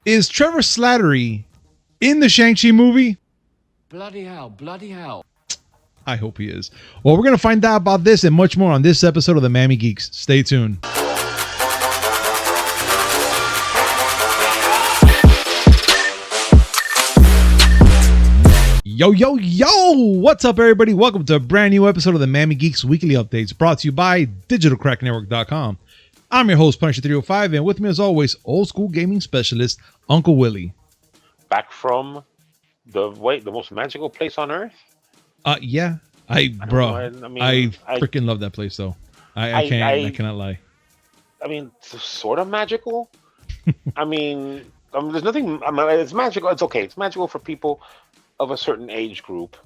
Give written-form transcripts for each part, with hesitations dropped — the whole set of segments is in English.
Is Trevor Slattery in the Shang-Chi movie? Bloody hell, bloody hell. I hope he is. Well, we're going to find out about this and much more on this episode of the Miami Geeks. Stay tuned. Yo, yo, yo! What's up, everybody? Welcome to a brand new episode of the Miami Geeks Weekly Updates, brought to you by DigitalCrackNetwork.com. I'm your host, Punisher305, and with me, as always, old school gaming specialist, Uncle Willie. Back from the most magical place on earth? Yeah. I freaking love that place, though. I cannot lie. I mean, sort of magical. There's nothing. It's magical. It's okay. It's magical for people of a certain age group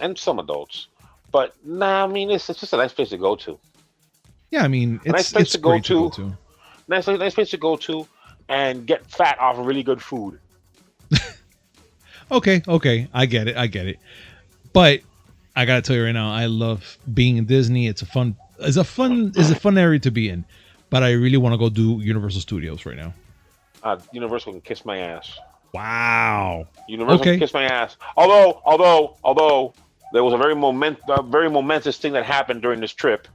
and some adults. But it's just a nice place to go to. Yeah, it's a nice place to go to. Nice place to go to and get fat off of really good food. Okay, I get it. But I gotta tell you right now, I love being in Disney. It's a fun area to be in. But I really want to go do Universal Studios right now. Universal can kiss my ass. Wow. Universal can kiss my ass. Although there was a very momentous thing that happened during this trip.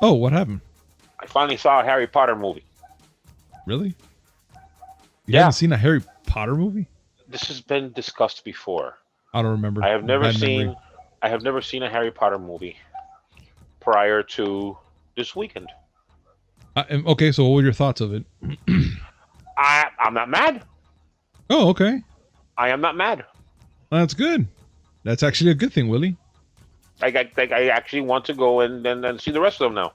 Oh, what happened? I finally saw a Harry Potter movie. Really? You haven't seen a Harry Potter movie? This has been discussed before. I don't remember. I have never seen a Harry Potter movie prior to this weekend. Okay, so what were your thoughts of it? I'm not mad. Oh, okay. I am not mad. That's good. That's actually a good thing, Willie. I actually want to go and see the rest of them now.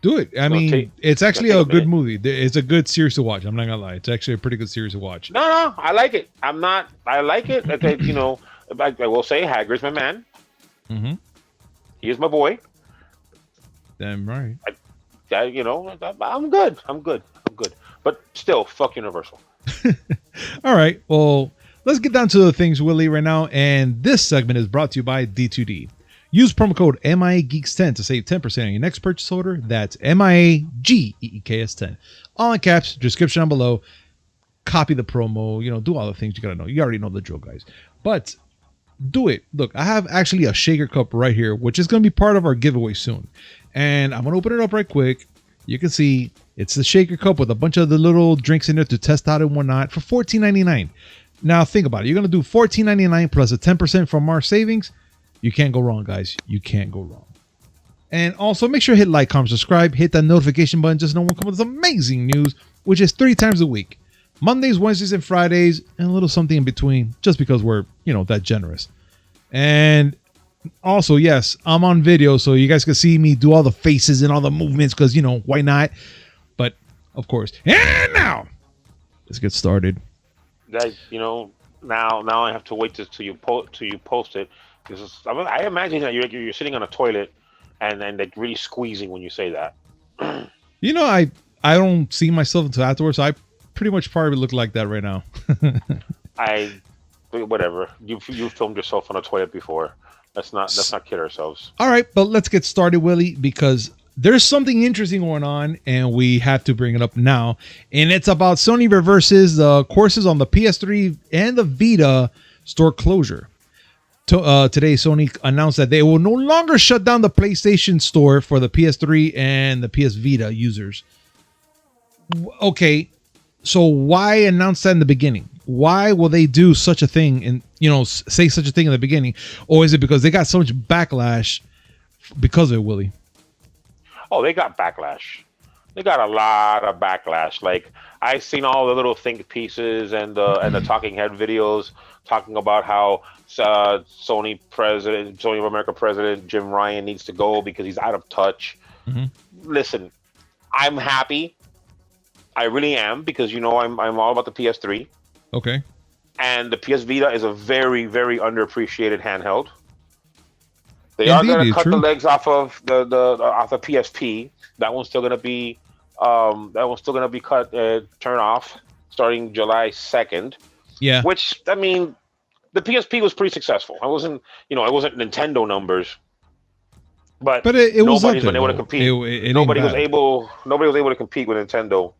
Do it. It's actually a good movie. It's a good series to watch. I'm not gonna lie. It's actually a pretty good series to watch. No, I like it. I like it. I will say Hagrid's my man. Mm-hmm. He is my boy. Damn right. I'm good. But still, fuck Universal. All right. Well, let's get down to the things, Willie, right now. And this segment is brought to you by D2D. Use promo code MIAGeeks10 to save 10% on your next purchase order. That's MIAGEEKS10. All in caps, description down below. Copy the promo, do all the things you got to know. You already know the drill, guys. But do it. Look, I have actually a shaker cup right here, which is going to be part of our giveaway soon. And I'm going to open it up right quick. You can see it's the shaker cup with a bunch of the little drinks in there to test out and whatnot for $14.99. Now, think about it. You're going to do $14.99 plus a 10% from our savings. You can't go wrong, guys. You can't go wrong. And also, make sure to hit like, comment, subscribe, hit that notification button just so no one comes with amazing news, which is 3 times a week. Mondays, Wednesdays, and Fridays, and a little something in between, just because we're, that generous. And also, yes, I'm on video, so you guys can see me do all the faces and all the movements, because, why not? But, of course. And now, let's get started. Guys, now I have to wait till you post it. I imagine that you're sitting on a toilet and like really squeezing when you say that. I don't see myself until afterwards. So I pretty much probably look like that right now. Whatever. You filmed yourself on a toilet before. Let's not kid ourselves. All right, but let's get started, Willie, because there's something interesting going on, and we have to bring it up now. And it's about Sony reverses the courses on the PS3 and the Vita store closure. Today, Sony announced that they will no longer shut down the PlayStation Store for the PS3 and the PS Vita users. Okay, so why announce that in the beginning? Why will they do such a thing and say such a thing in the beginning? Or is it because they got so much backlash because of it, Willie? Oh, they got backlash. They got a lot of backlash. Like, I've seen all the little think pieces and the talking head videos talking about how Sony of America president Jim Ryan needs to go because he's out of touch. Mm-hmm. Listen, I'm happy. I really am, because I'm all about the PS3. Okay. And the PS Vita is a very, very underappreciated handheld. They are going to cut the legs off of the PSP. That one's still going to be cut, turned off starting July 2nd. Yeah. Which, the PSP was pretty successful. I wasn't Nintendo numbers, but it was nobody's been able to compete. Nobody was able to compete with Nintendo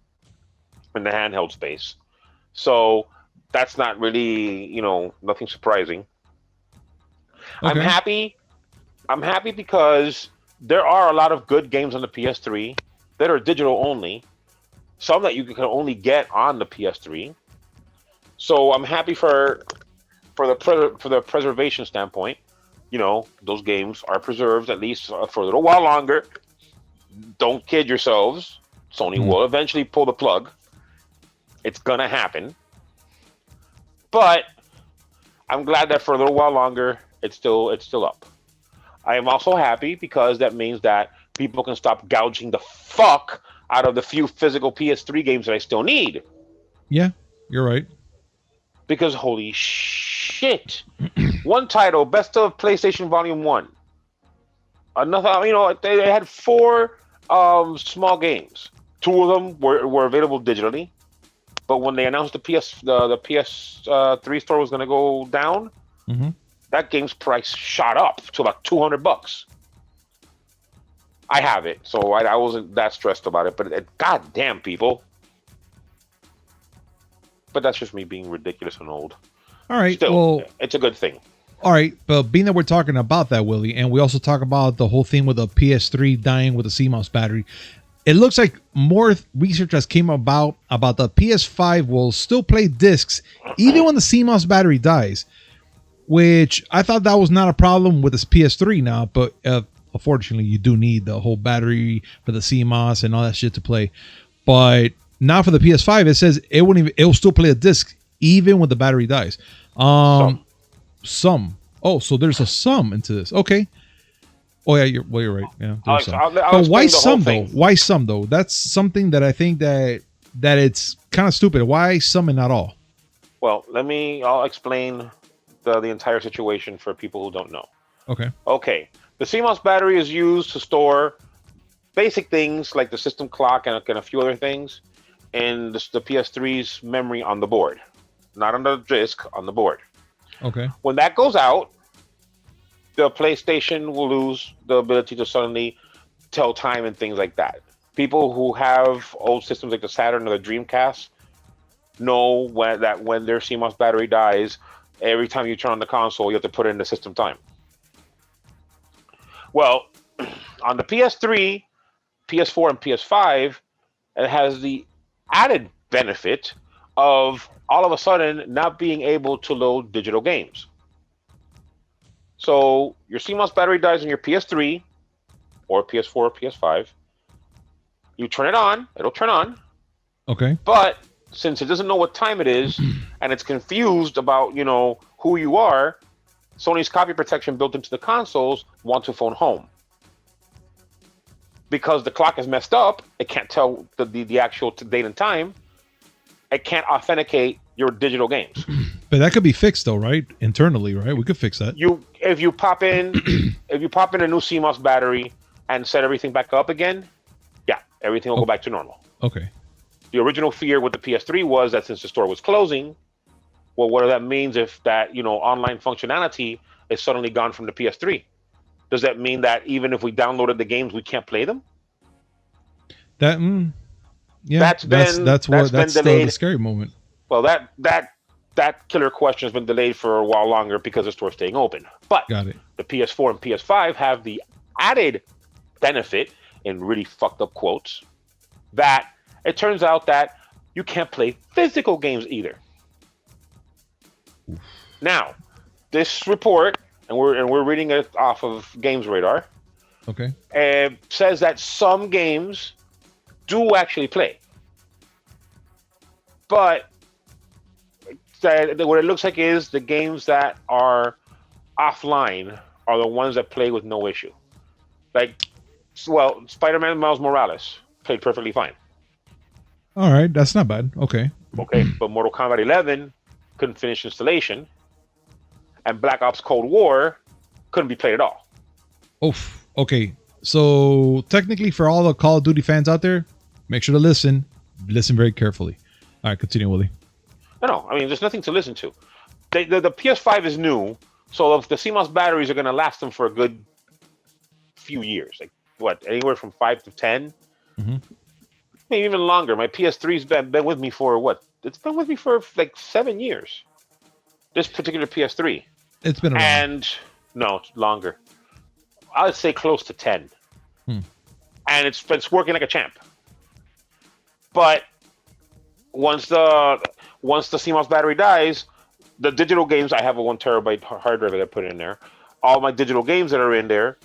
in the handheld space. So that's not really, nothing surprising. I'm Okay. happy. I'm happy because there are a lot of good games on the PS3 that are digital only. Some that you can only get on the PS3. So I'm happy for the preservation standpoint. Those games are preserved at least for a little while longer. Don't kid yourselves. Sony Hmm. will eventually pull the plug. It's gonna happen. But I'm glad that for a little while longer, it's still up. I am also happy because that means that people can stop gouging the fuck out of the few physical PS3 games that I still need. Yeah, you're right. Because holy shit, one title, Best of PlayStation Volume One. Another, they had four small games. Two of them were available digitally, but when they announced the PS3 store was going to go down, Hmm. that game's price shot up to like $200. I have it, so I wasn't that stressed about it. But goddamn, people. But that's just me being ridiculous and old. All right. Still, Well, it's a good thing. all right. But being that we're talking about that, Willie, and we also talk about the whole thing with the PS3 dying with the CMOS battery, it looks like more research has came about the PS5 will still play discs even when the CMOS battery dies, which I thought that was not a problem with this PS3 now, but unfortunately you do need the whole battery for the CMOS and all that shit to play. But now for the PS5, it says it'll still play a disc even when the battery dies. Some. Some. Oh, so there's a sum into this. Okay. Oh yeah, you're right. Yeah, there's some. I'll But why explain the whole some though? thing. Why some though? That's something that I think that it's kind of stupid. Why some and not all? Well, I'll explain the entire situation for people who don't know. Okay. Okay, the CMOS battery is used to store basic things like the system clock and a few other things in the PS3's memory on the board, not on the disk, on the board. Okay. When that goes out, the PlayStation will lose the ability to suddenly tell time and things like that. People who have old systems like the Saturn or the Dreamcast know when their CMOS battery dies, every time you turn on the console, you have to put in the system time. Well, on the PS3, PS4, and PS5, it has the added benefit of all of a sudden not being able to load digital games. So your CMOS battery dies on your PS3 or PS4 or PS5. You turn it on, it'll turn on. Okay. But since it doesn't know what time it is and it's confused about, who you are, Sony's copy protection built into the consoles wants to phone home. Because the clock is messed up, it can't tell the actual date and time. It can't authenticate your digital games. But that could be fixed though, right? Internally, right? We could fix that. If you pop in a new CMOS battery and set everything back up again, yeah, everything will go back to normal. Okay. The original fear with the PS3 was that since the store was closing, well, what that means if that online functionality is suddenly gone from the PS3? Does that mean that even if we downloaded the games, we can't play them? That yeah, that's the scary moment. Well, that killer question has been delayed for a while longer because the store's staying open. But Got it. the PS4 and PS5 have the added benefit, in really fucked up quotes, that it turns out that you can't play physical games either. Now, this report, and we're reading it off of Games Radar, Okay. says that some games do actually play, but what it looks like is the games that are offline are the ones that play with no issue. Like, well, Spider-Man Miles Morales played perfectly fine. All right, that's not bad. Okay. Okay, but Mortal Kombat 11 couldn't finish installation, and Black Ops Cold War couldn't be played at all. Oof. Okay. So technically, for all the Call of Duty fans out there, make sure to listen. Listen very carefully. All right, continue, Willie. No, I mean, there's nothing to listen to. The PS5 is new, so if the CMOS batteries are going to last them for a good few years, like what, anywhere from 5 to 10. Mm-hmm. maybe even longer. My PS3's been with me for what? It's been with me for like 7 years. This particular PS3. It's been around. And no, it's longer. I would say close to 10. Hmm. And it's working like a champ. But once the CMOS battery dies, the digital games, I have a 1 terabyte hard drive that I put in there. All my digital games that are in there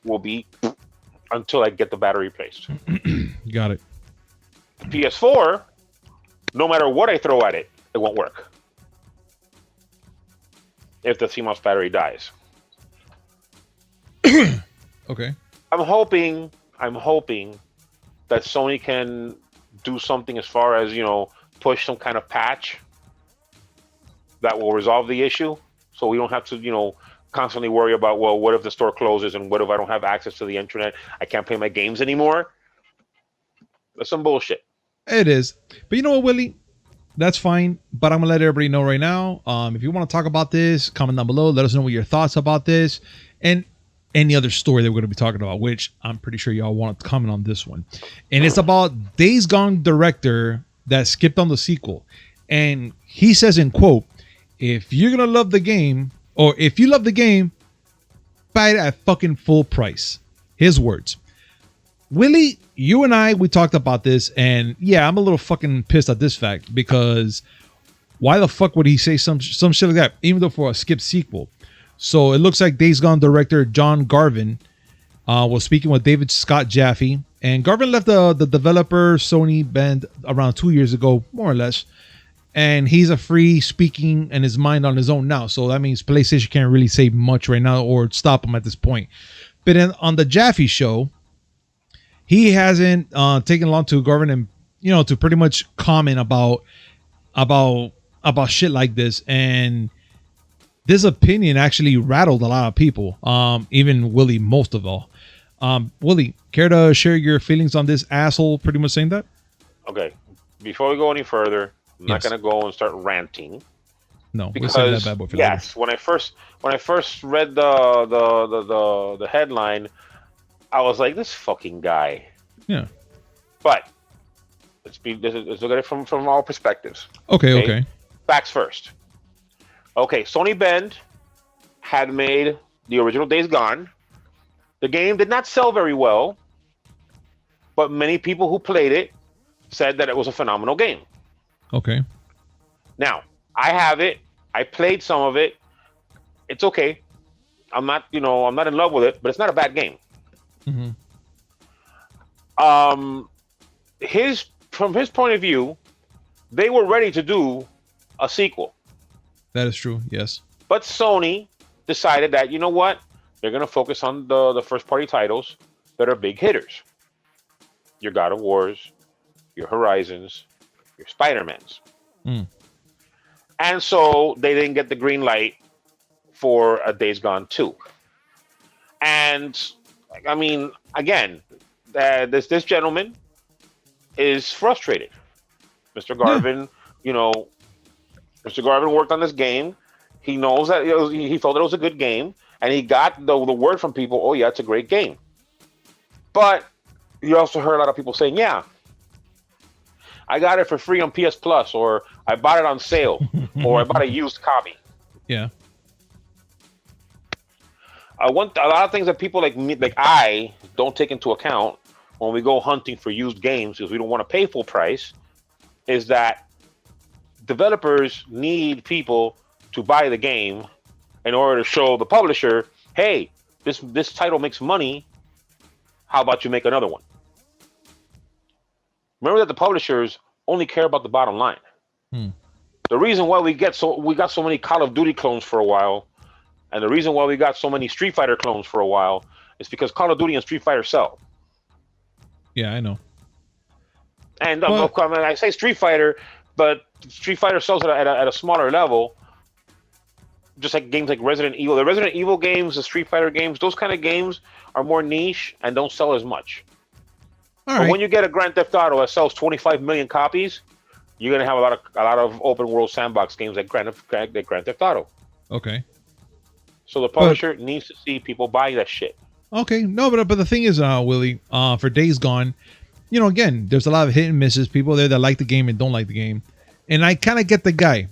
will be until I get the battery replaced. Got it. PS4, no matter what I throw at it, it won't work. If the CMOS battery dies. Okay. I'm hoping that Sony can do something as far as, push some kind of patch that will resolve the issue, so we don't have to, constantly worry about, well, what if the store closes and what if I don't have access to the internet? I can't play my games anymore. That's some bullshit. It is. But you know what, Willie? That's fine. But I'm going to let everybody know right now. If you want to talk about this, comment down below. Let us know what your thoughts about this and any other story that we're going to be talking about, which I'm pretty sure y'all want to comment on this one. And it's about Days Gone director that skipped on the sequel. And he says in quote, if you're going to love the game, or if you love the game, buy it at fucking full price. His words. Willie, you and I, we talked about this, and yeah, I'm a little fucking pissed at this fact, because why the fuck would he say some shit like that, even though for a skipped sequel? So it looks like Days Gone director John Garvin was speaking with David Scott Jaffe, and Garvin left the developer Sony band around 2 years ago, more or less, and he's a free speaking and his mind on his own now. So that means PlayStation can't really say much right now or stop him at this point. But on the Jaffe show, he hasn't taken long to Garvin and to pretty much comment about shit like this, and this opinion actually rattled a lot of people, even Willie most of all. Willie, care to share your feelings on this asshole pretty much saying that? Okay, before we go any further, I'm not Yes. gonna go and start ranting. No, we'll Because save that bad boy for later. yes, when I first read the headline, I was like, this fucking guy. Yeah. But let's look at it from all perspectives. Okay. Facts first. Okay, Sony Bend had made the original Days Gone. The game did not sell very well, but many people who played it said that it was a phenomenal game. Okay. Now, I have it. I played some of it. It's okay. I'm not in love with it, but it's not a bad game. Mm-hmm. From his point of view, they were ready to do a sequel. That is true. Yes. But Sony decided that, you know what? They're going to focus on the first party titles that are big hitters. Your God of Wars, your Horizons, your Spider-Mans. Mm. And so they didn't get the green light for a Days Gone 2. And I mean, again, this gentleman is frustrated. Mr. Garvin, Mr. Garvin worked on this game. He knows that he felt it was a good game, and he got the word from people, oh yeah, it's a great game. But you also heard a lot of people saying, yeah, I got it for free on PS Plus, or I bought it on sale, or I bought a used copy. Yeah. A lot of things that people like me, like I, don't take into account when we go hunting for used games, because we don't want to pay full price, is that developers need people to buy the game in order to show the publisher, hey, this title makes money. How about you make another one? Remember that the publishers only care about the bottom line. The reason why we got so many Call of Duty clones for a while, and the reason why we got so many Street Fighter clones for a while, is because Call of Duty and Street Fighter sell. Yeah, I know. And I say Street Fighter, but Street Fighter sells at a smaller level. Just like games like Resident Evil. The Resident Evil games, the Street Fighter games, those kind of games are more niche and don't sell as much. But when you get a Grand Theft Auto that sells 25 million copies, you're gonna have a lot of open world sandbox games like Grand Theft Auto. Okay. So the publisher needs to see people buy that shit. Okay, no, but the thing is, Willie, for Days Gone, again, there's a lot of hit and misses. People there that like the game and don't like the game. And I kind of get the guy.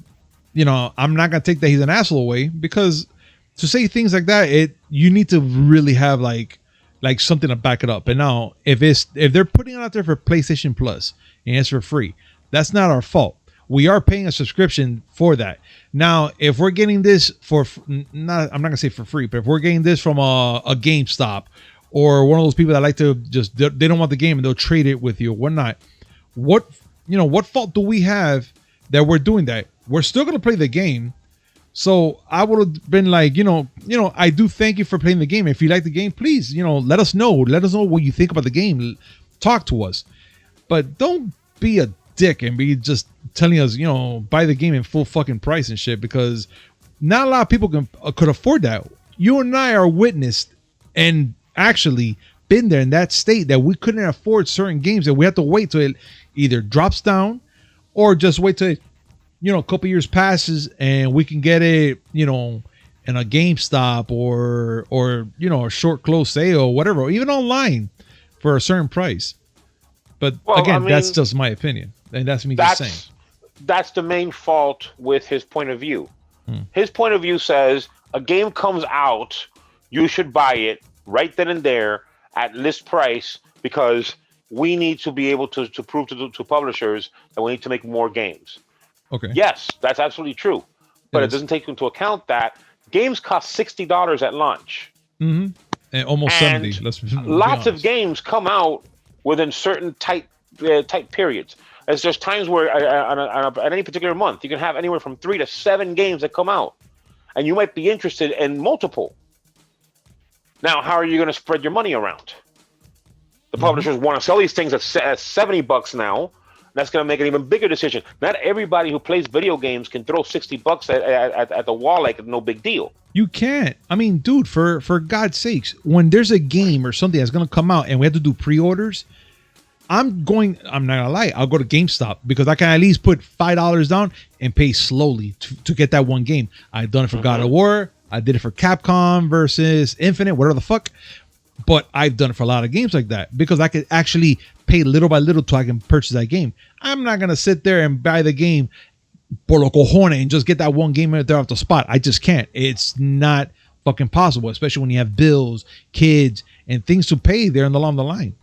I'm not going to take that he's an asshole away, because to say things like that, you need to really have like something to back it up. And now if they're putting it out there for PlayStation Plus and it's for free, that's not our fault. We are paying a subscription for that. Now, if we're getting this I'm not going to say for free, but if we're getting this from a GameStop or one of those people that like to just, they don't want the game and they'll trade it with you or whatnot, what fault do we have that we're doing that? We're still going to play the game. So I would have been like, I do thank you for playing the game. If you like the game, please, let us know. Let us know what you think about the game. Talk to us. But don't be a dick and be just telling us, buy the game in full fucking price and shit, because not a lot of people could afford that. You and I are witnessed and actually been there in that state that we couldn't afford certain games, and we have to wait till it either drops down or just wait till a couple years passes and we can get it, in a GameStop or a short close sale or whatever, or even online for a certain price. But again, that's just my opinion. And that's me just saying. That's the main fault with his point of view. His point of view says a game comes out, you should buy it right then and there at list price, because we need to be able to prove to publishers that we need to make more games. Okay. Yes, that's absolutely true. But it doesn't take into account that games cost $60 at launch. Mm-hmm. And almost 70. Lots of games come out within certain tight periods. As there's times where at any particular month, you can have anywhere from 3 to 7 games that come out, and you might be interested in multiple. Now, how are you going to spread your money around? The publishers want to sell these things at $70 now. That's going to make an even bigger decision. Not everybody who plays video games can throw $60 at the wall like no big deal. You can't. I mean, dude, for God's sakes, when there's a game or something that's going to come out and we have to do pre-orders, I'm not going to lie, I'll go to GameStop, because I can at least put $5 down and pay slowly to get that one game. I've done it for God of War. I did it for Capcom versus Infinite, whatever the fuck. But I've done it for a lot of games like that, because I could actually pay little by little till I can purchase that game. I'm not going to sit there and buy the game por lo cojones and just get that one game right there off the spot. I just can't. It's not fucking possible, especially when you have bills, kids, and things to pay there along the line.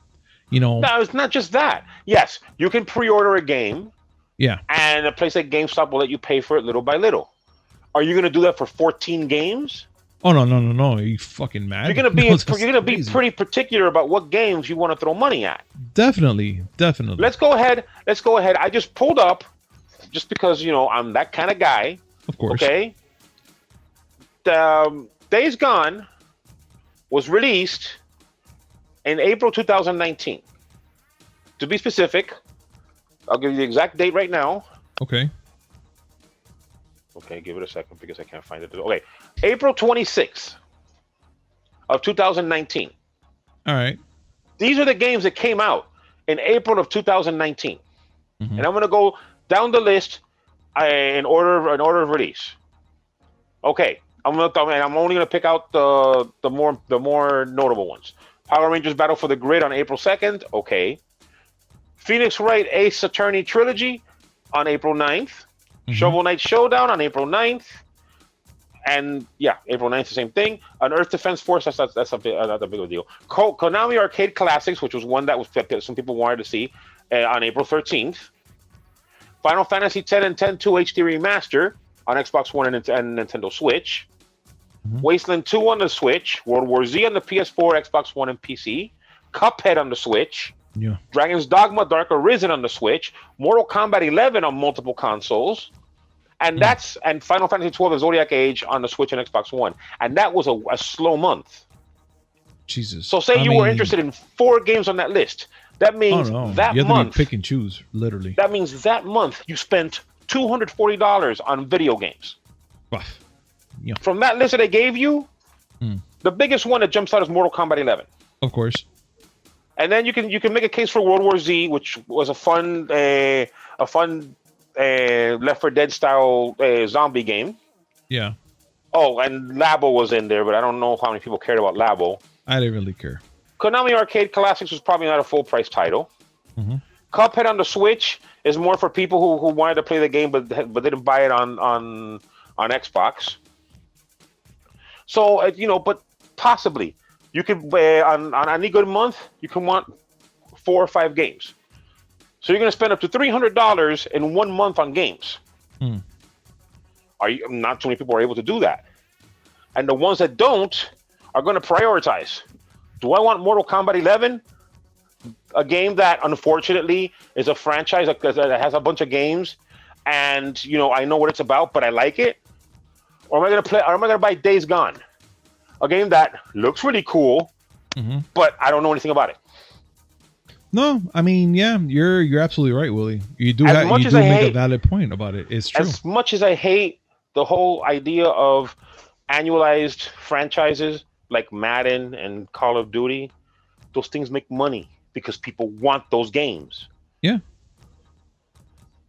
No, it's not just that. Yes, you can pre-order a game. Yeah. And a place like GameStop will let you pay for it little by little. Are you going to do that for 14 games? Oh no! Are you fucking mad? You're gonna be pretty particular about what games you want to throw money at. Definitely. Let's go ahead. I just pulled up, just because I'm that kind of guy. Of course. Okay. Days Gone was released in April 2019. To be specific, I'll give you the exact date right now. Okay. Okay, give it a second because I can't find it. Okay, April 26th of 2019. All right. These are the games that came out in April of 2019. And I'm going to go down the list in order of release. Okay, I'm only going to pick out the more notable ones. Power Rangers Battle for the Grid on April 2nd. Okay. Phoenix Wright Ace Attorney Trilogy on April 9th. Shovel Knight Showdown on April 9th. And yeah, April 9th, the same thing. An Earth Defense Force, that's not a big of a deal. Konami Arcade Classics, which was one that some people wanted to see, on April 13th. Final Fantasy X and X-2 HD Remaster on Xbox One and Nintendo Switch. Wasteland 2 on the Switch. World War Z on the PS4, Xbox One, and PC. Cuphead on the Switch. Yeah. Dragon's Dogma Dark Arisen on the Switch. Mortal Kombat 11 on multiple consoles. And and Final Fantasy 12 The Zodiac Age on the Switch and Xbox One. And that was a slow month. Jesus. So say you were interested in 4 games on that list. That means that you have month, to pick and choose, literally. That means that month you spent $240 on video games. Yeah. From that list that I gave you, the biggest one that jumps out is Mortal Kombat 11. Of course. And then you can make a case for World War Z, which was a fun Left 4 Dead style zombie game. Yeah. Oh, and Labo was in there, but I don't know how many people cared about Labo. I didn't really care. Konami Arcade Classics was probably not a full price title. Cuphead on the Switch is more for people who wanted to play the game but didn't buy it on Xbox. So but possibly you could on any good month you can want 4 or 5 games. So you're going to spend up to $300 in 1 month on games. Not too many people are able to do that, and the ones that don't are going to prioritize. Do I want Mortal Kombat 11? A game that unfortunately is a franchise that has a bunch of games, and I know what it's about, but I like it. Or am I going to buy Days Gone, a game that looks really cool, but I don't know anything about it? No, I mean, yeah, you're absolutely right, Willie. You do make a valid point about it. It's true. As much as I hate the whole idea of annualized franchises like Madden and Call of Duty, those things make money because people want those games. Yeah.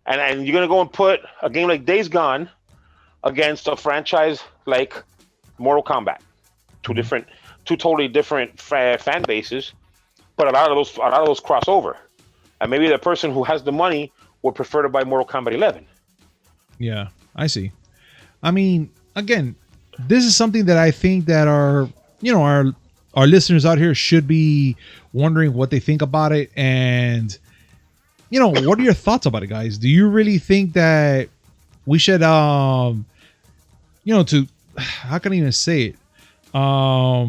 And you're going to go and put a game like Days Gone against a franchise like Mortal Kombat. Two totally different fan bases, but a lot of those cross over. And maybe the person who has the money would prefer to buy Mortal Kombat 11. Yeah, I see. I mean, again, this is something that I think that our listeners out here should be wondering what they think about it. And, what are your thoughts about it, guys? Do you really think that we should, how can I even say it? I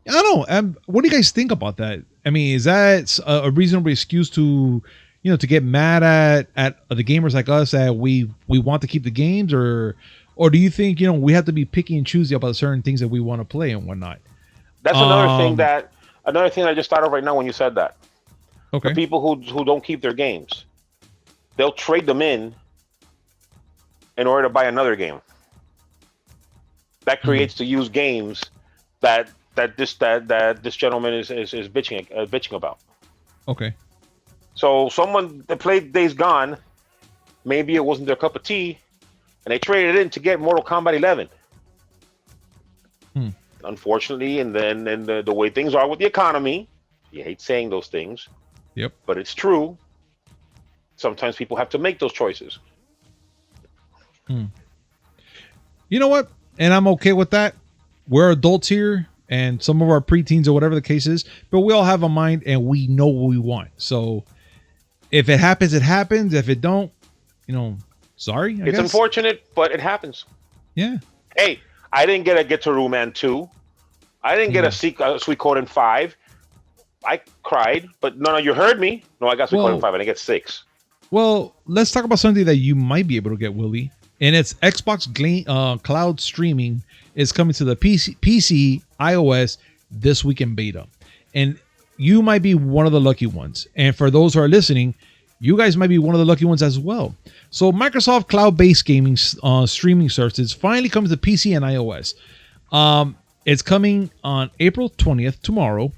don't know. What do you guys think about that? I mean, is that a reasonable excuse to get mad at the gamers like us that we want to keep the games, or do you think we have to be picky and choosy about certain things that we want to play and whatnot? That's another thing that I just thought of right now when you said that. Okay. The people who don't keep their games, they'll trade them in order to buy another game. That creates the used games that this gentleman is bitching about. Okay. So someone that played Days Gone, maybe it wasn't their cup of tea, and they traded it in to get Mortal Kombat 11. Unfortunately, and then the way things are with the economy, you hate saying those things. Yep. But it's true. Sometimes people have to make those choices. You know what? And I'm okay with that. We're adults here, and some of our preteens or whatever the case is, but we all have a mind and we know what we want. So if it happens, it happens. If it don't, sorry. It's unfortunate, but it happens. Yeah. Hey, I didn't get a Get to Man 2. I didn't get a Suikoden 5. I cried, but no, you heard me. No, I got Suikoden 5. I didn't get 6. Well, let's talk about something that you might be able to get, Willie. And it's Xbox cloud streaming is coming to the PC, iOS this week in beta. And you might be one of the lucky ones. And for those who are listening, you guys might be one of the lucky ones as well. So Microsoft cloud-based gaming streaming services finally comes to PC and iOS. It's coming on April 20th, tomorrow,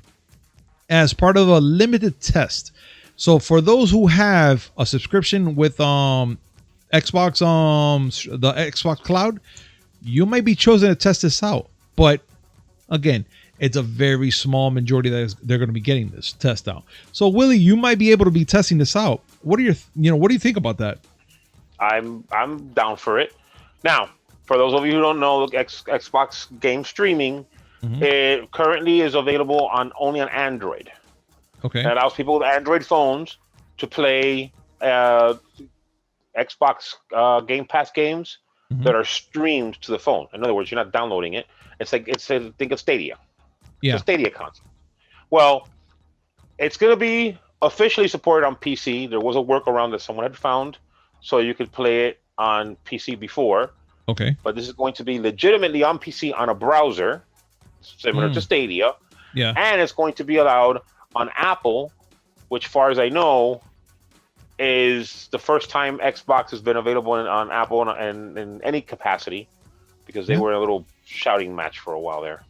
as part of a limited test. So for those who have a subscription with Xbox, the Xbox Cloud, you might be chosen to test this out. But again, it's a very small majority that they're going to be getting this test out. So Willie, you might be able to be testing this out. What are what do you think about that? I'm down for it. Now, for those of you who don't know, Xbox game streaming, it currently is available only on Android. Okay. It allows people with Android phones to play Xbox Game Pass games that are streamed to the phone. In other words, you're not downloading it. Think of Stadia. Yeah. It's a Stadia console. Well, it's going to be officially supported on PC. There was a workaround that someone had found, so you could play it on PC before. Okay. But this is going to be legitimately on PC on a browser, similar to Stadia. Yeah. And it's going to be allowed on Apple, which, far as I know, is the first time Xbox has been available on Apple in any capacity, because they were in a little shouting match for a while there.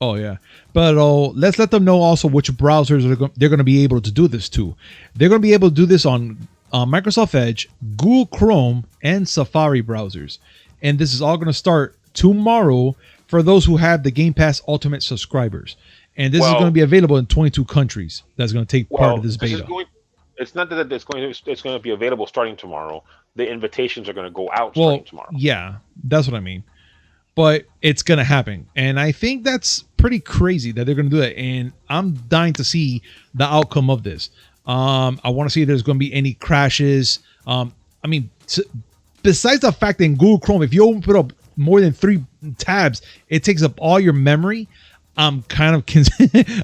Oh, yeah. But let's let them know also which browsers they're going to be able to do this to. They're going to be able to do this on Microsoft Edge, Google Chrome, and Safari browsers. And this is all going to start tomorrow for those who have the Game Pass Ultimate subscribers. and this is Well, going to be available in 22 countries. That's going to take part of this this is beta. going. It's not that it's going to be available starting tomorrow. The invitations are going to go out starting Well, tomorrow. yeah, that's what I mean. But it's going to happen. And I think that's pretty crazy that they're going to do it. And I'm dying to see the outcome of this. I want to see if there's going to be any crashes. I mean, besides the fact that in Google Chrome, if you open up more than 3 tabs, it takes up all your memory. I'm kind of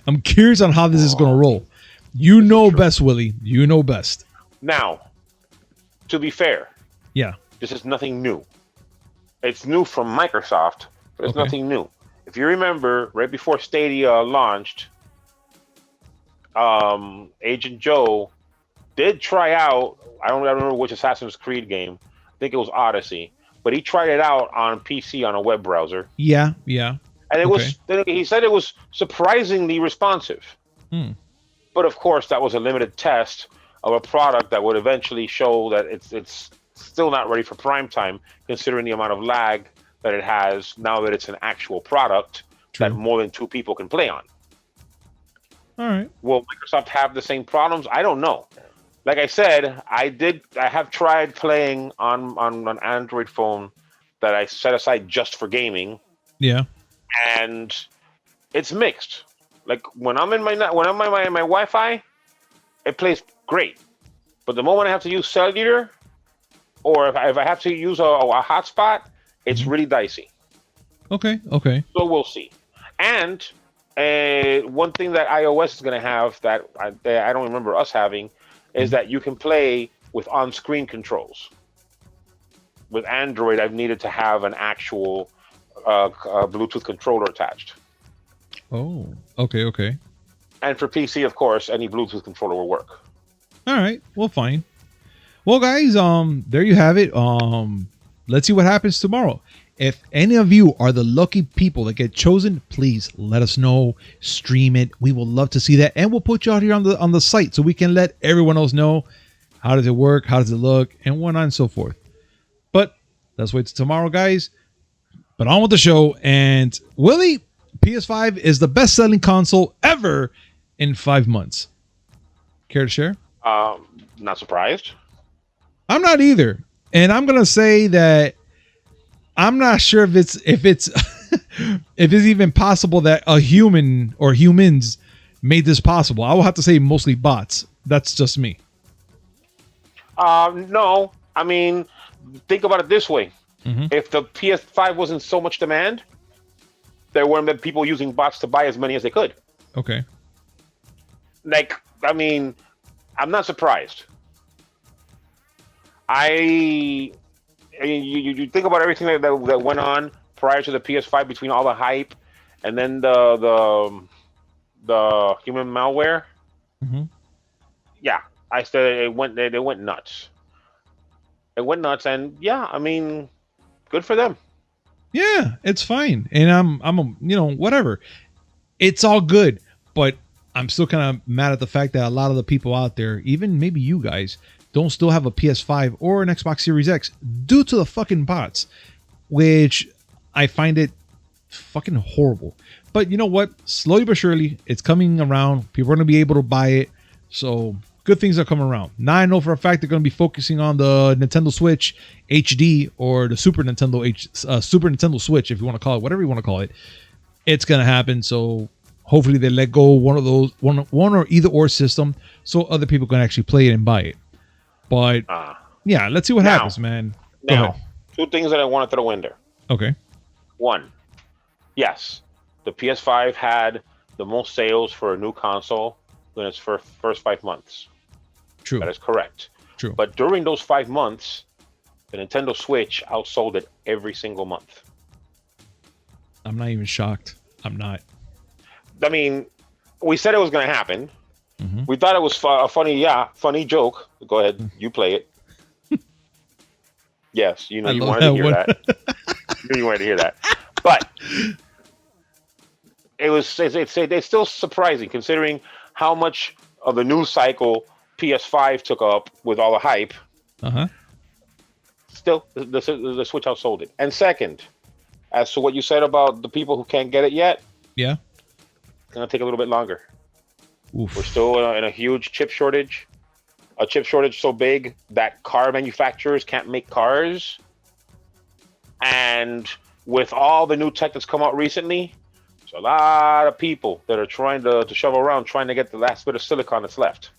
I'm curious on how this is going to roll. You know best, Willie. You know best. Now, to be fair, Yeah. this is nothing new. It's new from Microsoft, but it's nothing new. If you remember, right before Stadia launched, Agent Joe did try out. I don't remember which Assassin's Creed game. I think it was Odyssey, but he tried it out on PC on a web browser. Yeah. And it was. He said it was surprisingly responsive. But of course, that was a limited test of a product that would eventually show that it's still not ready for prime time, considering the amount of lag that it has now that it's an actual product that more than 2 people can play on. All right. Will Microsoft have the same problems? I don't know. Like I said, I have tried playing on an Android phone that I set aside just for gaming. Yeah. And it's mixed. Like when I'm in my Wi-Fi, it plays great. But the moment I have to use cellular, or if I have to use a hotspot, it's really dicey. Okay. So we'll see. And one thing that iOS is going to have that I don't remember us having is that you can play with on-screen controls. With Android, I've needed to have an actual Bluetooth controller attached. Oh, okay. And for PC, of course, any Bluetooth controller will work. All right. Well, fine. Well, guys, there you have it. Let's see what happens tomorrow. If any of you are the lucky people that get chosen, please let us know. Stream it. We will love to see that, and we'll put you out here on the site so we can let everyone else know how does it work, how does it look, and whatnot and so forth. But let's wait till tomorrow, guys. But on with the show. And Willie, PS5 is the best-selling console ever in 5 months. Care to share? Not surprised. I'm not either. And I'm gonna say that I'm not sure if it's if it's even possible that a human or humans made this possible. I will have to say mostly bots. That's just me. No. I mean, think about it this way. If the PS5 wasn't so much demand, there weren't people using bots to buy as many as they could. Okay. Like, I mean, I'm not surprised. You think about everything that went on prior to the PS5 between all the hype and then the human malware. Yeah, I said they went nuts. It went nuts, and yeah, I mean, good for them. Yeah, it's fine, and I'm whatever. It's all good, but I'm still kind of mad at the fact that a lot of the people out there, even maybe you guys, don't still have a PS5 or an Xbox Series X due to the fucking bots, which I find it fucking horrible. But you know what? Slowly but surely, it's coming around. People are going to be able to buy it. So good things are coming around. Now I know for a fact they're going to be focusing on the Nintendo Switch HD or the Super Nintendo Switch, if you want to call it, whatever you want to call it. It's going to happen. So hopefully they let go one of those, one or either or system, so other people can actually play it and buy it. But yeah, let's see what happens, man. Now, 2 things that I want to throw in there. Okay. 1, yes, the PS5 had the most sales for a new console in its first 5 months. True. That is correct. True. But during those 5 months, the Nintendo Switch outsold it every single month. I'm not even shocked. I'm not. I mean, we said it was going to happen. We thought it was a funny joke. Go ahead, you play it. Yes, you wanted to hear that. You wanted to hear that. But it's still surprising considering how much of the news cycle PS5 took up with all the hype. Still, the Switch outsold it. And second, as to what you said about the people who can't get it yet, yeah, gonna take a little bit longer. Oof. We're still in a huge chip shortage. A chip shortage so big that car manufacturers can't make cars. And with all the new tech that's come out recently, there's a lot of people that are trying to shovel around, trying to get the last bit of silicon that's left.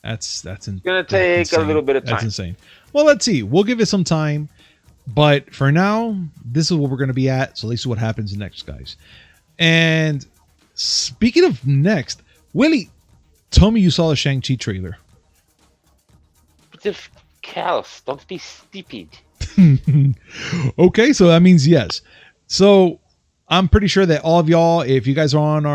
It's gonna take a little bit of time. That's insane. Well, let's see. We'll give it some time. But for now, this is what we're going to be at. So let's see what happens next, guys. And speaking of next, Willie, tell me you saw the Shang-Chi trailer. Callous, don't be stupid. Okay, so that means yes. So I'm pretty sure that all of y'all, if you guys are on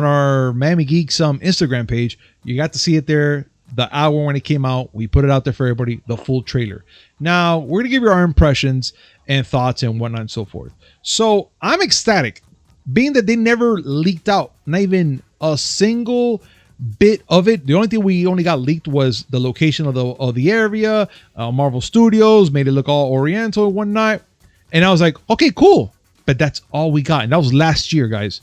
our Miami Geeks Instagram page, you got to see it there. The hour when it came out, we put it out there for everybody, the full trailer. Now, we're going to give you our impressions and thoughts and whatnot and so forth. So, I'm ecstatic, being that they never leaked out, not even a single bit of it. The only thing we only got leaked was the location of the area, Marvel Studios, made it look all oriental and whatnot. And I was like, okay, cool. But that's all we got. And that was last year, guys.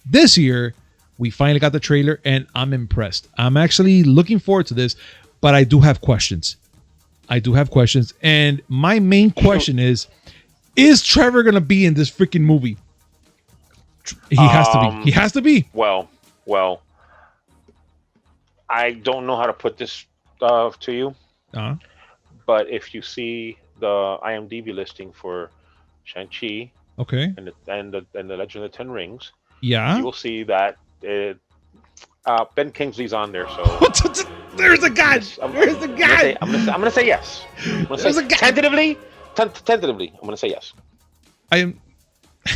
This year, we finally got the trailer, and I'm impressed. I'm actually looking forward to this, but I do have questions. And my main question is Trevor going to be in this freaking movie? He has to be. He has to be. Well, I don't know how to put this to you, but if you see the IMDb listing for Shang-Chi, okay, and the Legend of the Ten Rings, yeah, you will see that Ben Kingsley's on there. So there's a guy. There's a guy. I'm gonna say yes. Tentatively. I'm gonna say yes. I'm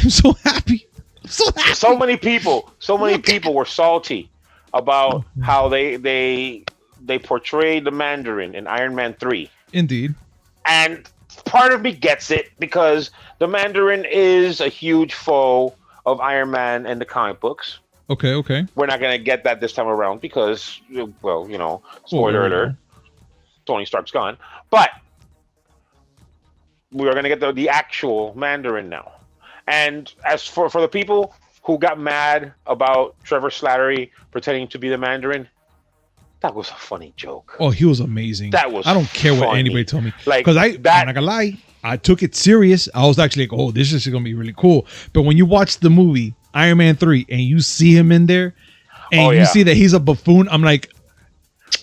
so happy. So many people were salty about how they portrayed the Mandarin in Iron Man 3. Indeed. And part of me gets it, because the Mandarin is a huge foe of Iron Man and the comic books. Okay. We're not going to get that this time around because, well, spoiler alert, Tony Stark's gone. But we're going to get the actual Mandarin now. And as for the people who got mad about Trevor Slattery pretending to be the Mandarin, that was a funny joke. Oh, he was amazing. That was I don't care what anybody told me. Because I'm not going to lie, I took it serious. I was actually like, oh, this is going to be really cool. But when you watch the movie, Iron Man 3, and you see him in there, and you see that he's a buffoon, I'm like...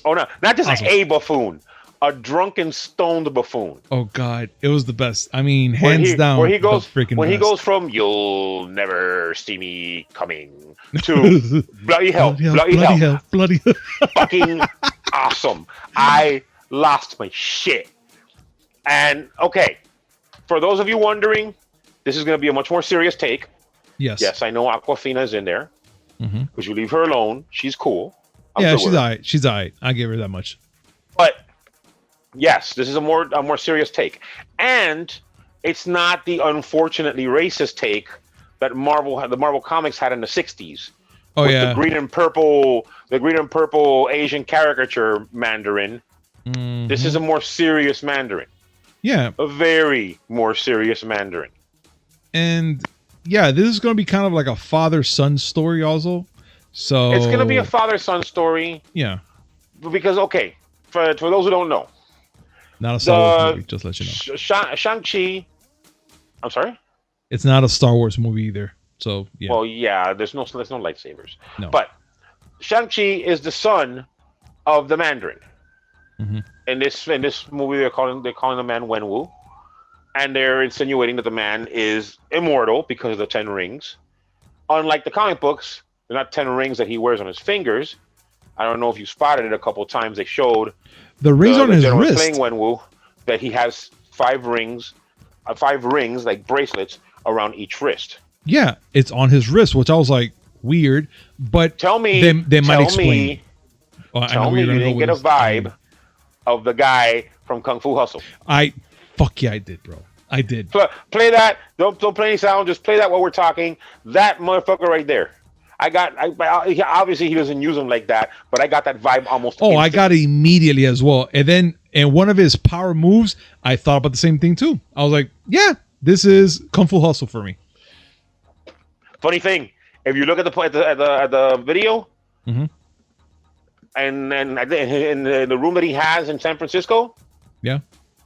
Oh, no. Not just a buffoon. A drunken, stoned buffoon. Oh, God. It was the best. I mean, hands down, where he goes, he goes from, you'll never see me coming, to bloody hell. Fucking awesome. I lost my shit. And, okay, for those of you wondering, this is going to be a much more serious take. Yes, I know Aquafina's in there. Because you leave her alone. She's cool. She's all right. She's all right. I give her that much. But yes, this is a more serious take, and it's not the unfortunately racist take that the Marvel Comics had in the '60s. Oh yeah, the green and purple Asian caricature Mandarin. This is a more serious Mandarin. Yeah, a very more serious Mandarin. And yeah, this is going to be kind of like a father-son story also. So it's going to be a father-son story. Yeah, because for those who don't know. Not a Star Wars movie, just let you know. Shang-Chi. I'm sorry? It's not a Star Wars movie either. So, yeah. Well, yeah, there's no lightsabers. No. But Shang-Chi is the son of the Mandarin. In this movie, they're calling the man Wenwu. And they're insinuating that the man is immortal because of the 10 rings. Unlike the comic books, they're not 10 rings that he wears on his fingers. I don't know if you spotted it a couple of times. They showed the rings on his wrist. Playing Wenwu, that he has 5 rings, like bracelets around each wrist. Yeah, it's on his wrist, which I was like, weird. But tell me, they might explain. Tell me you didn't get a vibe of the guy from Kung Fu Hustle. Fuck yeah, I did, bro. I did. Play that. Don't play any sound. Just play that while we're talking. That motherfucker right there. Obviously he doesn't use them like that, but I got that vibe almost. Oh, I got it immediately as well. And then, one of his power moves, I thought about the same thing too. I was like, yeah, this is Kung Fu Hustle for me. Funny thing, If you look at the video, Mm-hmm. and in the room that he has in San Francisco, Yeah.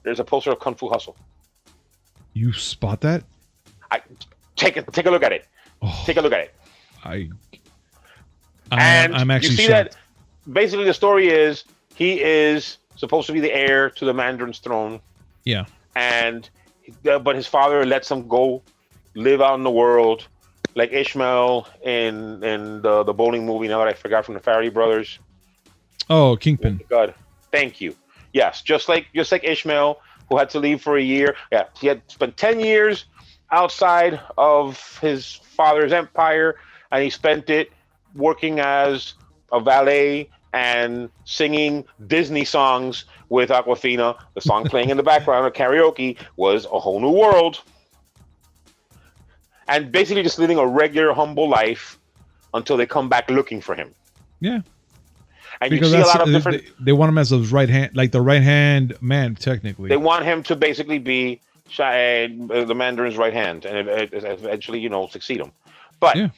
there's a poster of Kung Fu Hustle. You spot that? I take a look at it. Oh, Take a look at it. I'm actually you see shocked. that basically the story is he is supposed to be the heir to the Mandarin's throne, Yeah. and but his father lets him go live out in the world, like Ishmael in the bowling movie. Now that I forgot, from the Farrelly brothers. Oh, Kingpin. Oh, God, thank you. Yes, just like Ishmael, who had to leave for a year. Yeah, he had spent 10 years outside of his father's empire, and he spent it working as a valet and singing Disney songs with Aquafina. The song playing in the background of karaoke was A Whole New World. And basically just living a regular, humble life until they come back looking for him. Yeah. And Because you see a lot of different... they want him as his right hand, like the right hand man, technically. They want him to basically be the Mandarin's right hand and eventually, succeed him. But Yeah.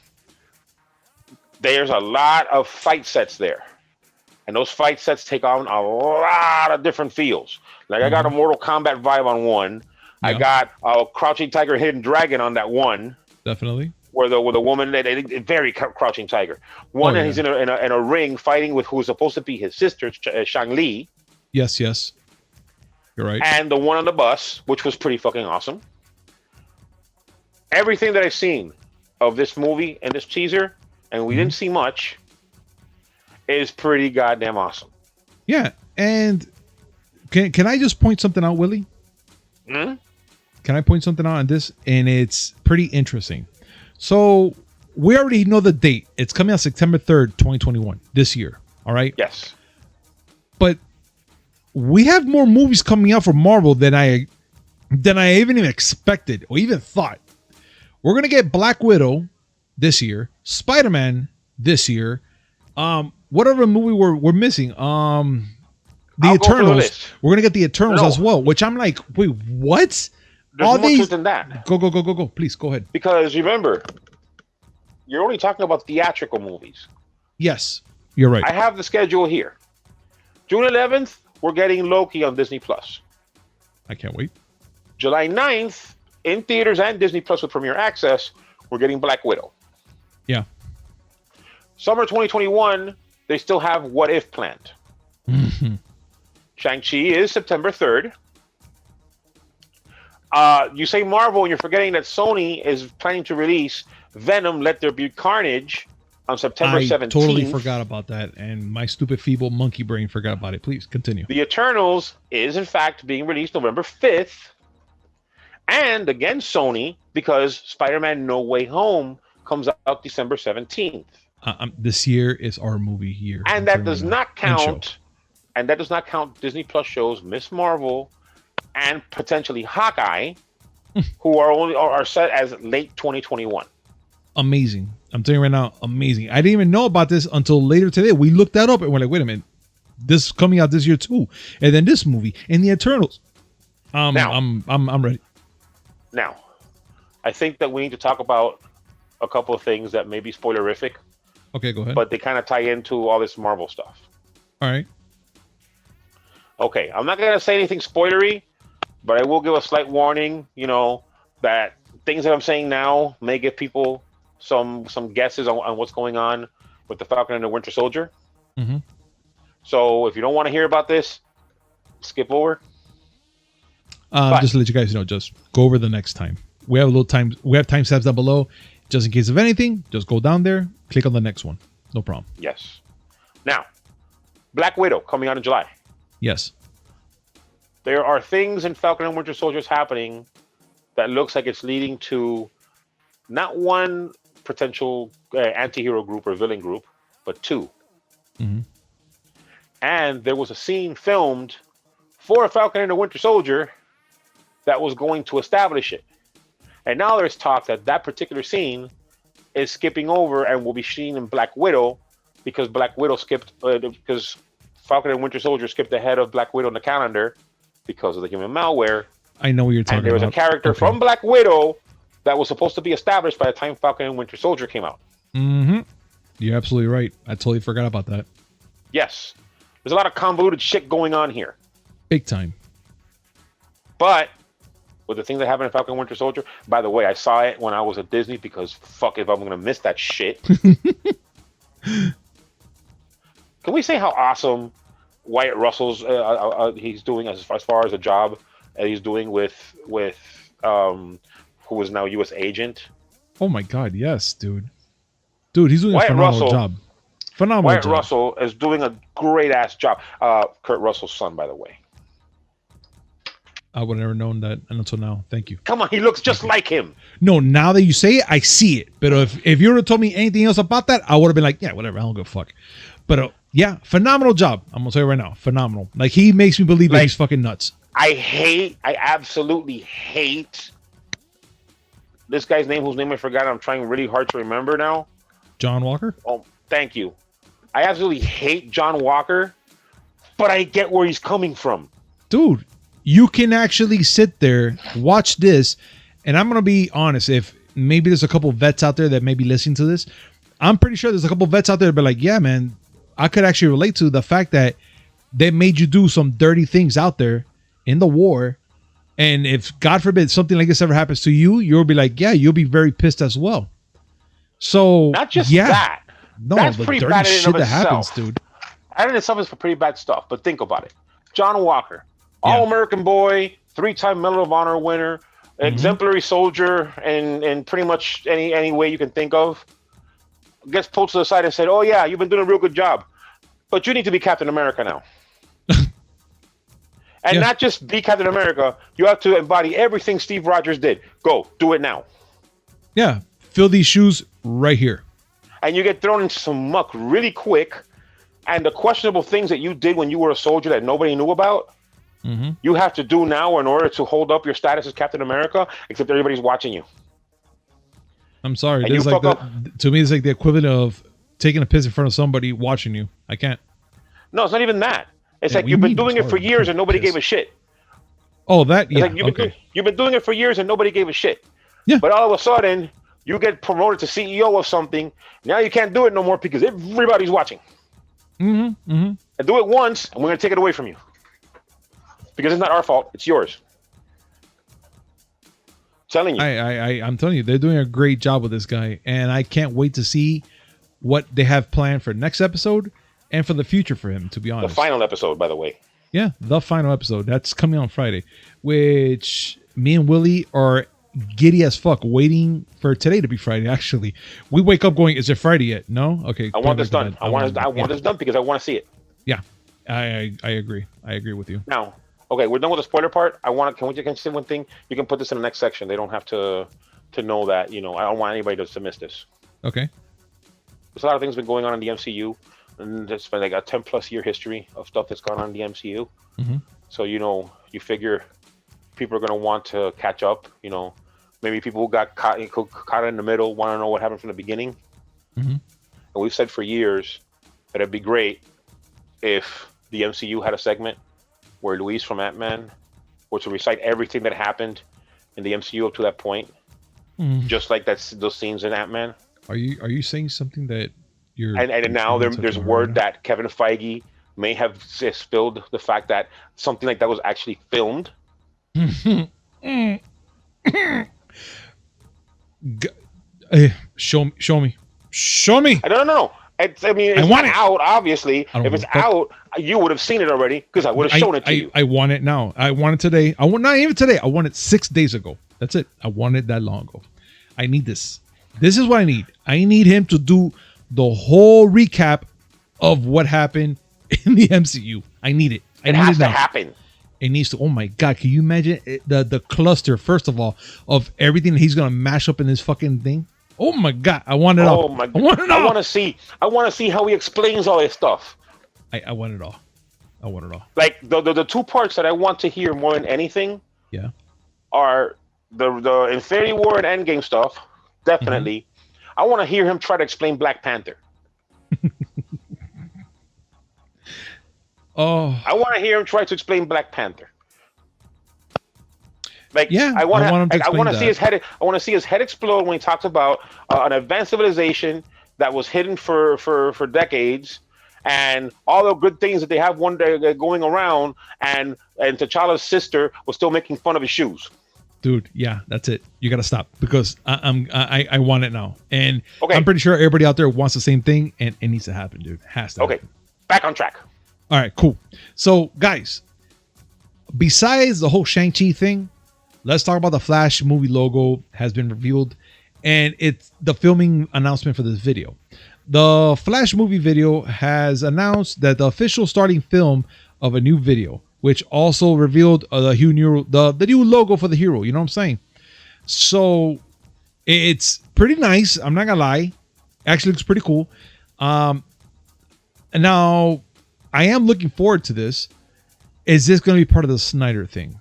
there's a lot of fight sets there. And those fight sets take on a lot of different feels. Like I got a Mortal Kombat vibe on one. Yeah. I got a Crouching Tiger, Hidden Dragon on that one. Definitely. Where the woman, very Crouching Tiger. One, and he's in a ring fighting with who's supposed to be his sister, Shang-Li. Yes. You're right. And the one on the bus, which was pretty fucking awesome. Everything that I've seen of this movie and this teaser, and we didn't see much, is pretty goddamn awesome. Yeah. And can I just point something out, Willie? Hmm? Can I point something out on this? And it's pretty interesting. So we already know the date. It's coming out September 3rd, 2021, this year. All right. Yes. But we have more movies coming out from Marvel than I even expected or even thought. We're gonna get Black Widow this year, Spider-Man this year. What other movie we're missing? The Eternals. We're gonna get the Eternals as well, which I'm like, wait, what? There's more to it than that. Go. Please go ahead. Because remember, you're only talking about theatrical movies. Yes, you're right. I have the schedule here. June 11th, we're getting Loki on Disney Plus. I can't wait. July 9th, in theaters and Disney Plus with Premier Access, we're getting Black Widow. Yeah. Summer 2021, they still have What If planned. Shang-Chi is September 3rd. You say Marvel, and you're forgetting that Sony is planning to release Venom: Let There Be Carnage on September 17th. I totally forgot about that, and my stupid feeble monkey brain forgot about it. Please continue. The Eternals is in fact being released November 5th. And again, Sony, because Spider-Man No Way Home comes out December 17th. This year is our movie year. And that does not count. And that does not count Disney Plus shows Miss Marvel and potentially Hawkeye, who are set as late 2021. Amazing. I'm telling you right now, amazing. I didn't even know about this until later today. We looked that up and we're like, wait a minute, this is coming out this year too. And then this movie and the Eternals. Now, I'm ready. Now, I think that we need to talk about a couple of things that may be spoilerific. Okay, go ahead. But they kind of tie into all this Marvel stuff. All right. Okay, I'm not going to say anything spoilery, but I will give a slight warning, that things that I'm saying now may give people some guesses on what's going on with the Falcon and the Winter Soldier. Mm-hmm. So if you don't want to hear about this, skip over. Just to let you guys know, just go over the next time. We have timestamps down below. Just in case of anything, just go down there, click on the next one. No problem. Yes. Now, Black Widow coming out in July. Yes. There are things in Falcon and Winter Soldiers happening that looks like it's leading to not one potential anti-hero group or villain group, but two. Mm-hmm. And there was a scene filmed for Falcon and the Winter Soldier that was going to establish it. And now there's talk that particular scene is skipping over and will be seen in Black Widow because Black Widow because Falcon and Winter Soldier skipped ahead of Black Widow on the calendar because of the human malware. I know what you're talking about. And there was a character from Black Widow that was supposed to be established by the time Falcon and Winter Soldier came out. Mm-hmm. You're absolutely right. I totally forgot about that. Yes. There's a lot of convoluted shit going on here. Big time. But with the things that happened in Falcon Winter Soldier, by the way, I saw it when I was at Disney because fuck if I'm going to miss that shit. Can we say how awesome Wyatt Russell's he's doing as far as a job he's doing with who is now U.S. agent? Oh my God, yes, dude. Dude, he's doing Wyatt a phenomenal Russell, job. Phenomenal Wyatt job. Russell is doing a great ass job. Kurt Russell's son, by the way. I would have never known that until now. Thank you. Come on, he looks just like him. No, now that you say it, I see it. But if you would have told me anything else about that, I would have been like, yeah, whatever. I don't give a fuck. But yeah, phenomenal job. I'm going to tell you right now. Phenomenal. Like, he makes me believe that he's fucking nuts. I absolutely hate this guy's name, whose name I forgot. I'm trying really hard to remember now. John Walker? Oh, thank you. I absolutely hate John Walker, but I get where he's coming from. Dude, you can actually sit there, watch this, and I'm going to be honest. If maybe there's a couple vets out there that may be listening to this, I'm pretty sure there's a couple vets out there that be like, yeah, man, I could actually relate to the fact that they made you do some dirty things out there in the war. And if, God forbid, something like this ever happens to you, you'll be like, yeah, you'll be very pissed as well. So, not just yeah, that. no, That's the pretty dirty bad in shit and of that happens, itself. dude. That in itself is for pretty bad stuff, but think about it. John Walker, All-American boy, 3-time Medal of Honor winner, exemplary soldier, and pretty much any way you can think of, gets pulled to the side and said, oh yeah, you've been doing a real good job, but you need to be Captain America now. And not just be Captain America, you have to embody everything Steve Rogers did. Go, do it now. Yeah, fill these shoes right here. And you get thrown into some muck really quick, and the questionable things that you did when you were a soldier that nobody knew about, you have to do now in order to hold up your status as Captain America, except everybody's watching you. I'm sorry. And you Like fuck up. to me, it's like the equivalent of taking a piss in front of somebody watching you. I can't. No, it's not even that. It's Yeah, like we you've been mean doing it for sorry. years and nobody Piss. gave a shit. Oh, that? It's Yeah, like you've been doing it for years and nobody gave a shit. Yeah. But all of a sudden, you get promoted to CEO of something. Now you can't do it no more because everybody's watching. And do it once, and we're going to take it away from you. Because it's not our fault. It's yours. Telling you. I'm telling you, they're doing a great job with this guy, and I can't wait to see what they have planned for next episode and for the future for him, to be honest. The final episode, by the way. Yeah, the final episode. That's coming on Friday, which me and Willie are giddy as fuck waiting for today to be Friday. Actually, we wake up going, is it Friday yet? No? Okay. I want this done. I want this done because I want to see it. Yeah, I agree. I agree with you. Now, okay, we're done with the spoiler part. Can we say one thing? You can put this in the next section. They don't have to know that, I don't want anybody to miss this. Okay. There's a lot of things been going on in the MCU, and it's been like a 10+ year history of stuff that's gone on in the MCU. So, you figure people are going to want to catch up. Maybe people who got caught in the middle want to know what happened from the beginning. And we've said for years that it'd be great if the MCU had a segment where Luis from Ant-Man were to recite everything that happened in the MCU up to that point, just like those scenes in Ant-Man. Are you saying something that you're... And now there's word that Kevin Feige may have spilled the fact that something like that was actually filmed. Show me. I don't know. It's not out, obviously. If it's out, you would have seen it already because I would have shown it to you. I want it now. I want it today. Not even today. I want it 6 days ago. That's it. I want it that long ago. I need this. This is what I need. I need him to do the whole recap of what happened in the MCU. I need it. It has to happen. It needs to. Oh my God! Can you imagine the cluster? First of all, of everything that he's gonna mash up in this fucking thing. Oh my God! I want it all. Oh my God! I want to see how he explains all this stuff. I want it all. I want it all. Like the two parts that I want to hear more than anything. Yeah. Are the Infinity War and Endgame stuff? Definitely. I want to hear him try to explain Black Panther. Oh. I want to hear him try to explain Black Panther. Like, yeah, I want to see his head. I want to see his head explode when he talks about an advanced civilization that was hidden for decades, and all the good things that they have one day going around, and T'Challa's sister was still making fun of his shoes. Dude, yeah, that's it. You gotta stop because I want it now, and Okay. I'm pretty sure everybody out there wants the same thing, and it needs to happen, dude. It has to. Okay, happen. back on track. All right, cool. So, guys, besides the whole Shang-Chi thing, let's talk about the Flash movie logo has been revealed, and it's the filming announcement for this video. The Flash movie video has announced that the official starting film of a new video, which also revealed the new logo for the hero. You know what I'm saying? So it's pretty nice. I'm not gonna lie. Actually, looks pretty cool. And now I am looking forward to this. Is this going to be part of the Snyder thing?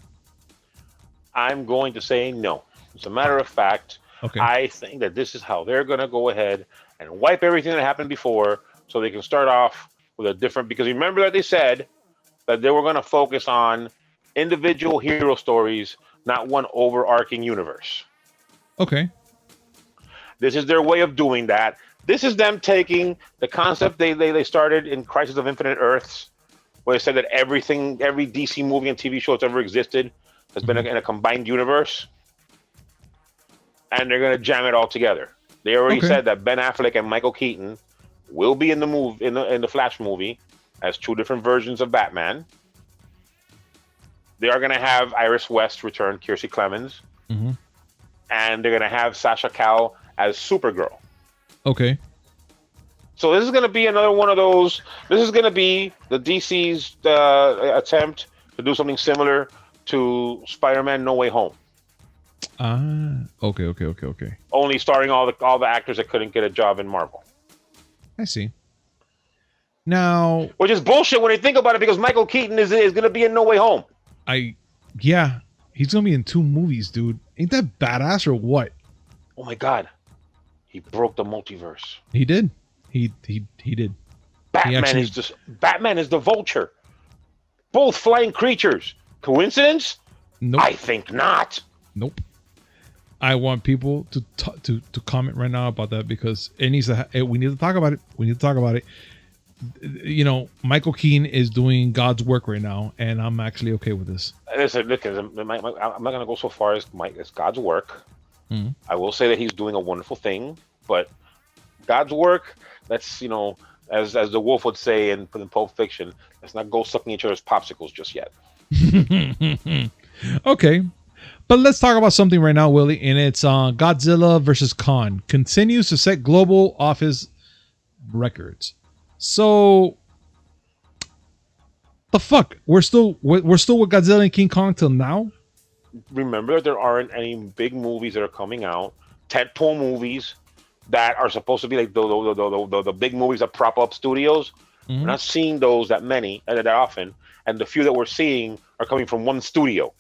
I'm going to say no. As a matter of fact, Okay. I think that this is how they're going to go ahead and wipe everything that happened before, so they can start off with a different. Because remember that they said that they were going to focus on individual hero stories, not one overarching universe. Okay. This is their way of doing that. This is them taking the concept they started in Crisis of Infinite Earths, where they said that every DC movie and TV show that's ever existed has been in a combined universe, and they're going to jam it all together. They already said that Ben Affleck and Michael Keaton will be in the Flash movie as two different versions of Batman. They are going to have Iris West return, Kiersey Clemens, and they're going to have Sasha Calle as Supergirl. Okay. So this is going to be another one of those. This is going to be the DC's attempt to do something similar to Spider-Man: No Way Home. Okay. Only starring all the actors that couldn't get a job in Marvel. I see. Now, Which is bullshit when you think about it, because Michael Keaton is going to be in No Way Home. he's gonna be in 2 movies, dude. Ain't that badass or what? Oh my God, he broke the multiverse. He did. He did. Batman is the Vulture. Both flying creatures. Coincidence? Nope. I think not. Nope. I want people to comment right now about that, because it needs to. We need to talk about it. You know, Michael Keaton is doing God's work right now, and I'm actually okay with this. Listen, I'm not going to go so far as God's work. Mm-hmm. I will say that he's doing a wonderful thing, but God's work, let's, as the Wolf would say in Pulp Fiction, let's not go sucking each other's popsicles just yet. Okay. But let's talk about something right now, Willie, and it's Godzilla versus Kong continues to set global office records. So, the fuck? We're still with Godzilla and King Kong till now? Remember, there aren't any big movies that are coming out, tentpole movies that are supposed to be like the big movies that prop up studios. Mm-hmm. We're not seeing those that often, and the few that we're seeing are coming from one studio,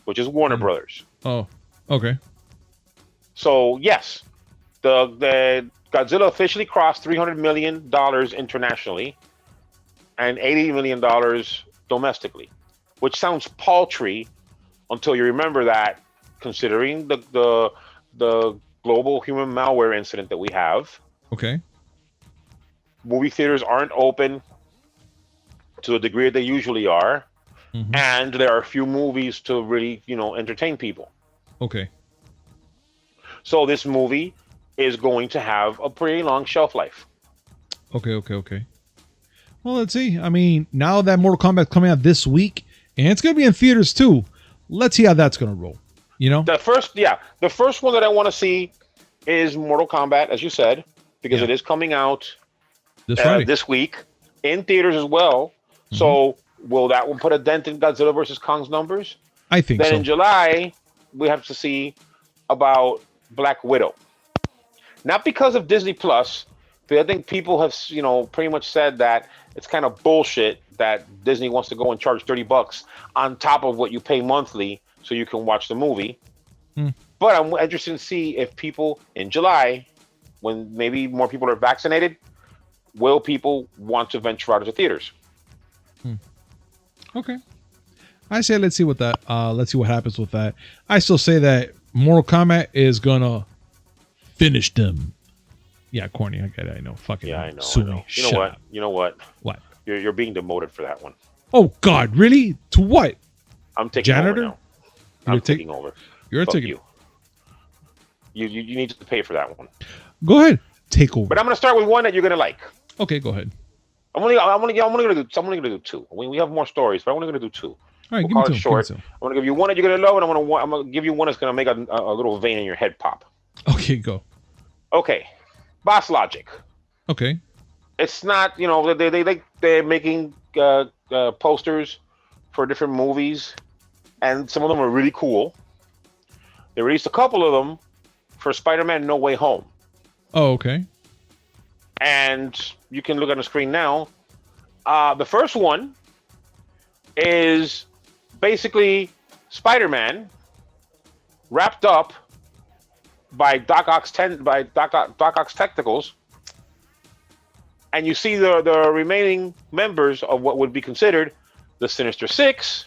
which is Warner Brothers. Oh, okay. So yes, the Godzilla officially crossed $300 million internationally and $80 million domestically, which sounds paltry until you remember that, considering the global human malware incident that we have. Okay. Movie theaters aren't open to the degree that they usually are. Mm-hmm. And there are a few movies to really, entertain people. Okay. So this movie is going to have a pretty long shelf life. Okay. Well, let's see. I mean, now that Mortal Kombat's coming out this week, and it's going to be in theaters too, let's see how that's going to roll. The first one that I want to see is Mortal Kombat, as you said, because it is coming out this week in theaters as well. Mm-hmm. So will that one put a dent in Godzilla versus Kong's numbers? I think so. Then in July, we have to see about Black Widow. Not because of Disney Plus, but I think people have, pretty much said that it's kind of bullshit that Disney wants to go and charge $30 on top of what you pay monthly so you can watch the movie. But I'm interested to see if people in July, when maybe more people are vaccinated, will people want to venture out of the theaters? Okay. I say let's see what happens with that. I still say that Mortal Kombat is gonna finish them. Yeah, corny. I get it. I know. Fucking Yeah, I know. sue I know. me. You know Shut what? up. You know what? What? You're being demoted for that one. Oh God, really? To what? I'm taking Janitor? over now. You're I'm taking over. You're Fuck taking. you. You need to pay for that one. Go ahead. Take over. But I'm gonna start with one that you're gonna like. Okay, go ahead. I'm only gonna do two. We have more stories, but I'm only gonna do two. All right, We'll give me call two. it short. Give me I'm gonna give you one that you're gonna love, and I'm gonna give you one that's gonna make a little vein in your head pop. two. Okay, go. Okay, BossLogic. Okay. It's not, they're making posters for different movies, and some of them are really cool. They released a couple of them for Spider-Man No Way Home, Oh, okay. and you can look on the screen now. The first one is basically Spider-Man wrapped up by Doc Ock's tentacles, and you see the remaining members of what would be considered the Sinister Six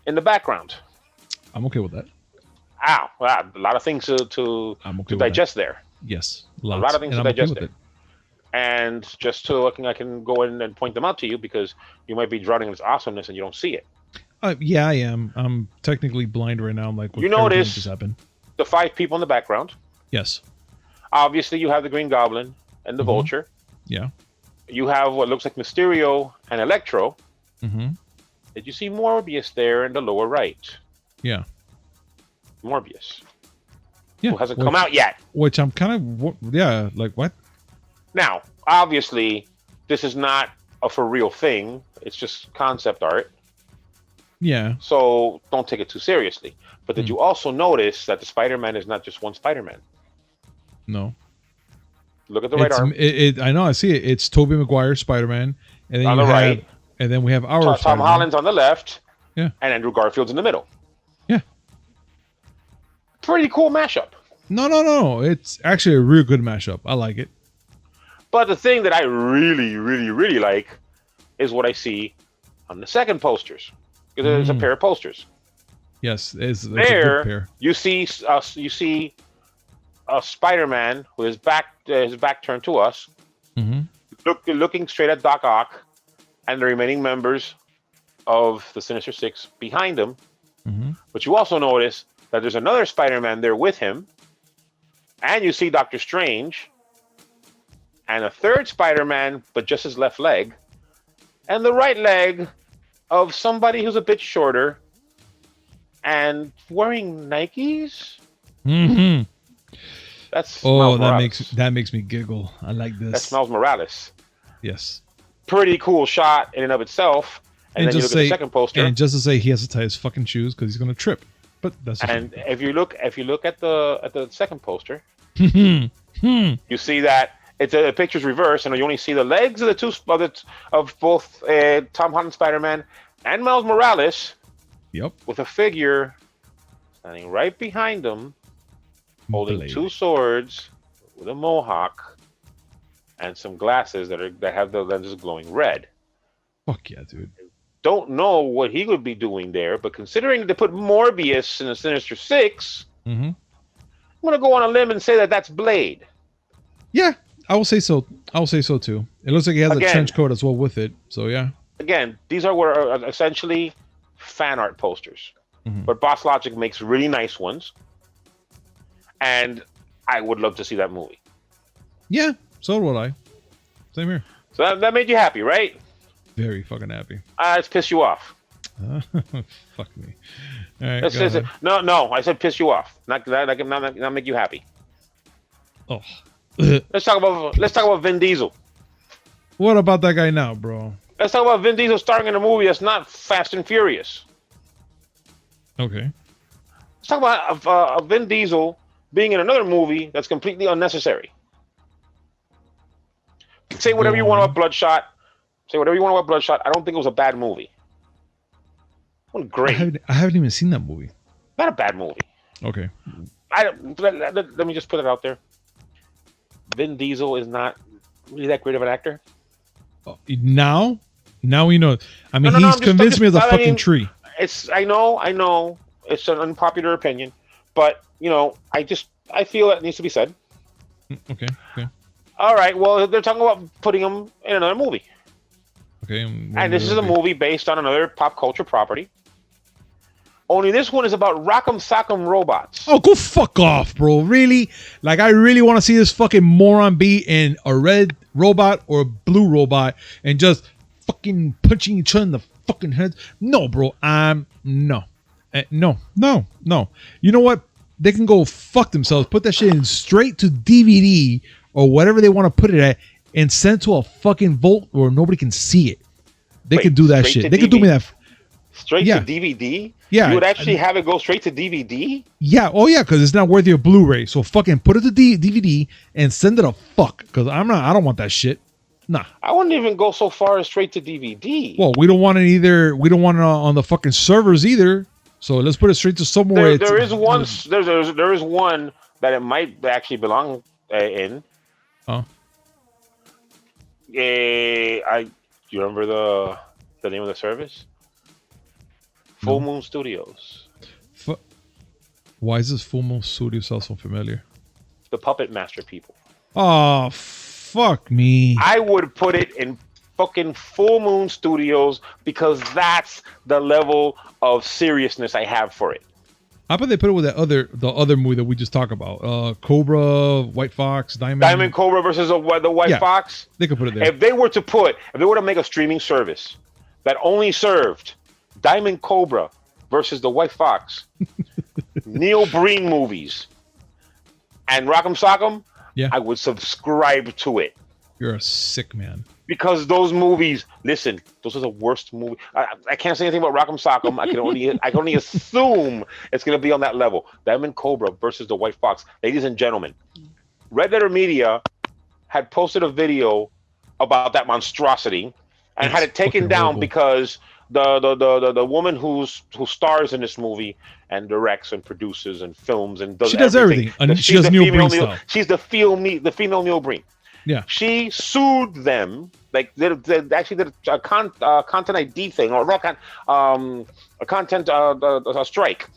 in the background. I'm okay with that. Wow, a lot of things to I'm okay with digest there. Yes. A lot of things and to I'm okay digest with there. it. And just so I can go in and point them out to you, because you might be drowning in its awesomeness and you don't see it. Yeah, I am. I'm technically blind right now. I'm like, what You everything notice just happened. the 5 people in the background. Yes. Obviously, you have the Green Goblin and the Vulture. Yeah. You have what looks like Mysterio and Electro. Mm-hmm. Did you see Morbius there in the lower right? Yeah. Morbius. Yeah. Who hasn't come out yet. Which I'm kind of, yeah, like what? Now, obviously, this is not a for real thing. It's just concept art. Yeah. So don't take it too seriously. But did you also notice that the Spider-Man is not just one Spider-Man? No. Look at the right arm. I know. I see it. It's Tobey Maguire Spider-Man, and then On you the have, right. and then we have our Tom Spider-Man. Holland's on the left. Yeah. And Andrew Garfield's in the middle. Yeah. Pretty cool mashup. No. It's actually a real good mashup. I like it. But the thing that I really, really, really like is what I see on the second posters. Because there's a pair of posters. Yes, it's a There, good pair. you see a Spider-Man with his back turned to us, looking straight at Doc Ock and the remaining members of the Sinister Six behind him. But you also notice that there's another Spider-Man there with him, and you see Doctor Strange, and a third Spider-Man, but just his left leg, and the right leg of somebody who's a bit shorter and wearing Nikes. That's Miles Morales. that makes me giggle. I like this. That's Miles Morales. Yes. Pretty cool shot in and of itself. And then you look at the second poster. And just to say, he has to tie his fucking shoes because he's gonna trip. But that's. And if you look at the second poster, you see that the picture's reversed, and you only see the legs of the two of both Tom Holland Spider-Man and Miles Morales. Yep. With a figure standing right behind them, holding two swords with a mohawk and some glasses that have the lenses glowing red. Fuck yeah, dude. Don't know what he would be doing there, but considering they put Morbius in the Sinister Six, I'm gonna go on a limb and say that that's Blade. Yeah, I will say so. I will say so too. It looks like he has a trench coat as well with it. So yeah. Again, these are essentially fan art posters, but BossLogic makes really nice ones, and I would love to see that movie. Yeah, so would I. Same here. So that made you happy, right? Very fucking happy. It's pissed you off. Fuck me. All right. No, I said piss you off. Not make you happy. Oh. Let's talk about Vin Diesel. What about that guy now, bro? Let's talk about Vin Diesel starring in a movie that's not Fast and Furious. Okay. Let's talk about Vin Diesel being in another movie that's completely unnecessary. Say whatever you want about Bloodshot. I don't think it was a bad movie. It was great. I haven't even seen that movie. Not a bad movie. Okay. Let me just put it out there. Vin Diesel is not really that great of an actor. Now we know. I mean, he's convinced me of the fucking tree. I know. It's an unpopular opinion, but I feel that needs to be said. Okay. All right. Well, they're talking about putting them in another movie, Okay. and this is a movie based on another pop culture property. Only this one is about Rock'em Sock'em robots. Oh, go fuck off, bro. Really? Like, I really want to see this fucking moron be in a red robot or a blue robot and just fucking punching each other in the fucking head. No, bro. No. No. You know what? They can go fuck themselves. Put that shit in straight to DVD or whatever they want to put it at and send it to a fucking vault where nobody can see it. They Wait, can do that straight shit. to They can do me that. Straight Yeah. to DVD? Yeah. You would actually have it go straight to DVD? Yeah, oh yeah, because it's not worthy of Blu-ray. So fucking put it to DVD and send it a fuck. Because I don't want that shit. Nah. I wouldn't even go so far as straight to DVD. Well, we don't want it either. We don't want it on the fucking servers either. So let's put it straight to somewhere. There is one. There is one that it might actually belong in. Oh. You remember the name of the service? Full Moon Studios. Why is this Full Moon Studio sound so familiar? The Puppet Master people. Oh, fuck me. I would put it in fucking Full Moon Studios because that's the level of seriousness I have for it. How about they put it with the other movie that we just talked about? Cobra, White Fox, Diamond Cobra versus the White Fox. They could put it there. If they were to make a streaming service that only served Diamond Cobra versus the White Fox, Neil Breen movies, and Rock'em Sock'em, yeah, I would subscribe to it. You're a sick man. Because those movies, listen, those are the worst movies. I can't say anything about Rock'em Sock'em. I can only assume it's going to be on that level. Diamond Cobra versus the White Fox. Ladies and gentlemen, Red Letter Media had posted a video about that monstrosity and had it taken down horrible. because the woman who stars in this movie and directs and produces and films and does everything. And she does Neil Breen style. She's the female Neil Breen. Yeah. She sued them. Like they actually did a content ID thing or a content a strike.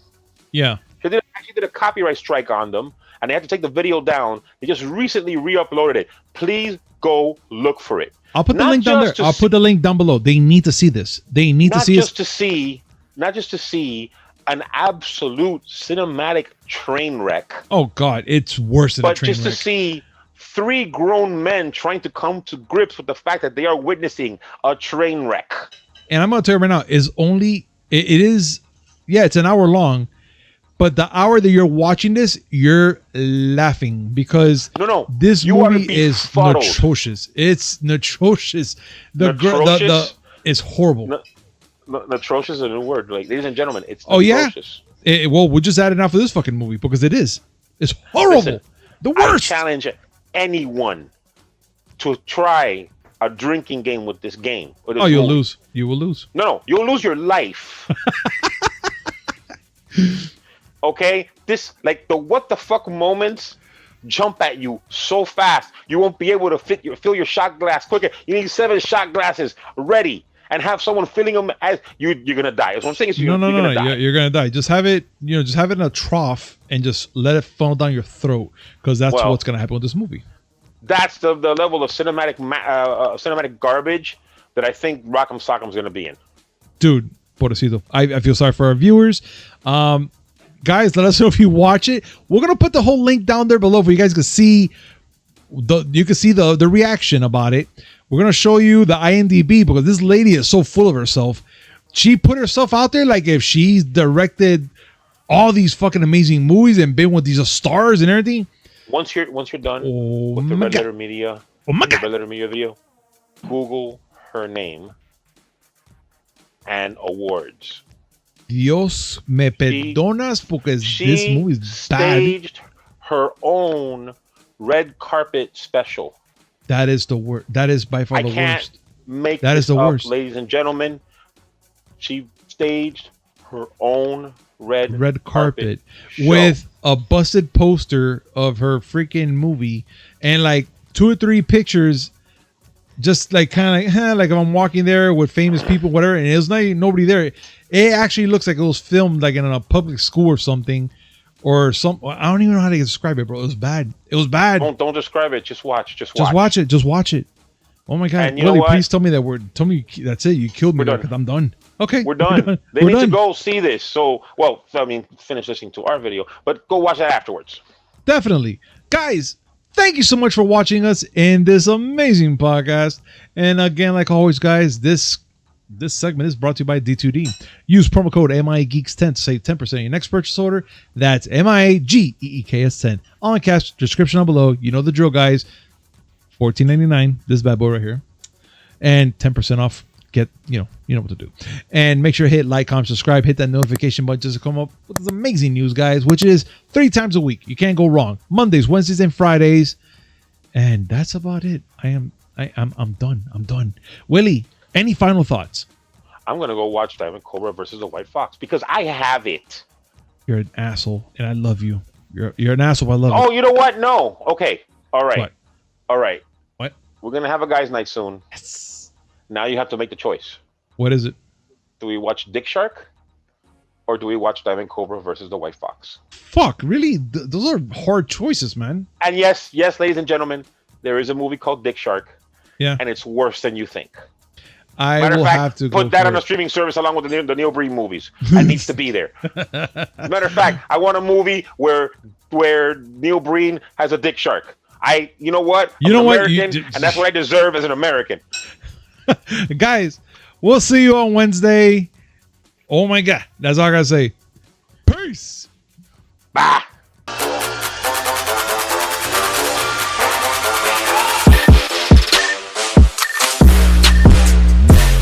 Yeah. She actually did a copyright strike on them, and they had to take the video down. They just recently re-uploaded it. Please go look for it. I'll put the link down there. I'll put the link down below. They need to see this. They need to see it. Not just to see an absolute cinematic train wreck. Oh God, it's worse than a train wreck. But just to see 3 grown men trying to come to grips with the fact that they are witnessing a train wreck. And I'm going to tell you right now, it is, it's an hour long, but the hour that you're watching this, you're laughing because this movie is atrocious. It's atrocious. It's horrible. Atrocious is a new word. Like, ladies and gentlemen, it's atrocious. Well, we'll just add it now for this fucking movie because it is. It's horrible. Listen, the worst. I challenge anyone to try a drinking game with this game. You'll lose. You will lose. No, you'll lose your life. Okay? This, like, the what the fuck moments jump at you so fast, you won't be able to fill your shot glass quicker. You need 7 shot glasses ready and have someone filling them as you're gonna die. That's what I'm saying. You're gonna die. You're gonna die. Just have it, just have it in a trough and just let it funnel down your throat because that's what's gonna happen with this movie. That's the level of cinematic garbage that I think Rock'em Sock'em is gonna be in. Dude, pobrecito. I feel sorry for our viewers. Guys, let us know if you watch it. We're gonna put the whole link down there below for you guys to see the reaction about it. We're going to show you the IMDb because this lady is so full of herself. She put herself out there like if she's directed all these fucking amazing movies and been with these stars and everything. Once you're done with the Red Letter Media, Red Letter Media video, Google her name and awards. Dios me perdonas porque this movie is bad. She staged her own red carpet special. That is the worst. That is by far the worst. I can't make this up, ladies and gentlemen. She staged her own red carpet with a busted poster of her freaking movie and like 2 or 3 pictures, just like kind of like if I'm walking there with famous people, whatever, and there's nobody there. It actually looks like it was filmed like in a public school or something, or some. I don't even know how to describe it, bro. It was bad. It was bad. Don't describe it. Just watch. Just Just watch it. Just watch it. Oh my God, And you know Willie, what? please tell me that tell me that's it. You killed me We're done. because I'm done. Okay, We're done. They We're need done. to go see this. So, well, I mean, finish listening to our video, but go watch that afterwards. Definitely. Guys, thank you so much for watching us in this amazing podcast. And again, like always, guys, this segment is brought to you by D2D. Use promo code MIAGeeks10 to save 10% on your next purchase order. That's MIAGEEKS10. On cash description down below. You know the drill, guys. $14.99. This bad boy right here. And 10% off. Get, you know what to do. And make sure to hit like, comment, subscribe, hit that notification button just to come up with this amazing news, guys, which is 3 times a week. You can't go wrong. Mondays, Wednesdays, and Fridays. And that's about it. I'm done. I'm done. Willie, any final thoughts? I'm gonna go watch Diamond Cobra versus the White Fox because I have it. You're an asshole, and I love you. You're an asshole. I love you. Oh, you know what? No. Okay. All right. What? All right. What? We're gonna have a guys' night soon. Yes. Now you have to make the choice. What is it? Do we watch Dick Shark, or do we watch Diamond Cobra versus the White Fox? Fuck, really? Those are hard choices, man. And yes, ladies and gentlemen, there is a movie called Dick Shark. Yeah. And it's worse than you think. I Matter will of fact, have to put go that for on a it. streaming service along with the Neil Breen movies. It needs to be there. Matter of fact, I want a movie where Neil Breen has a dick shark. You know what? You know what? American, and that's what I deserve as an American. Guys, we'll see you on Wednesday. Oh my God. That's all I gotta say. Peace. Bah.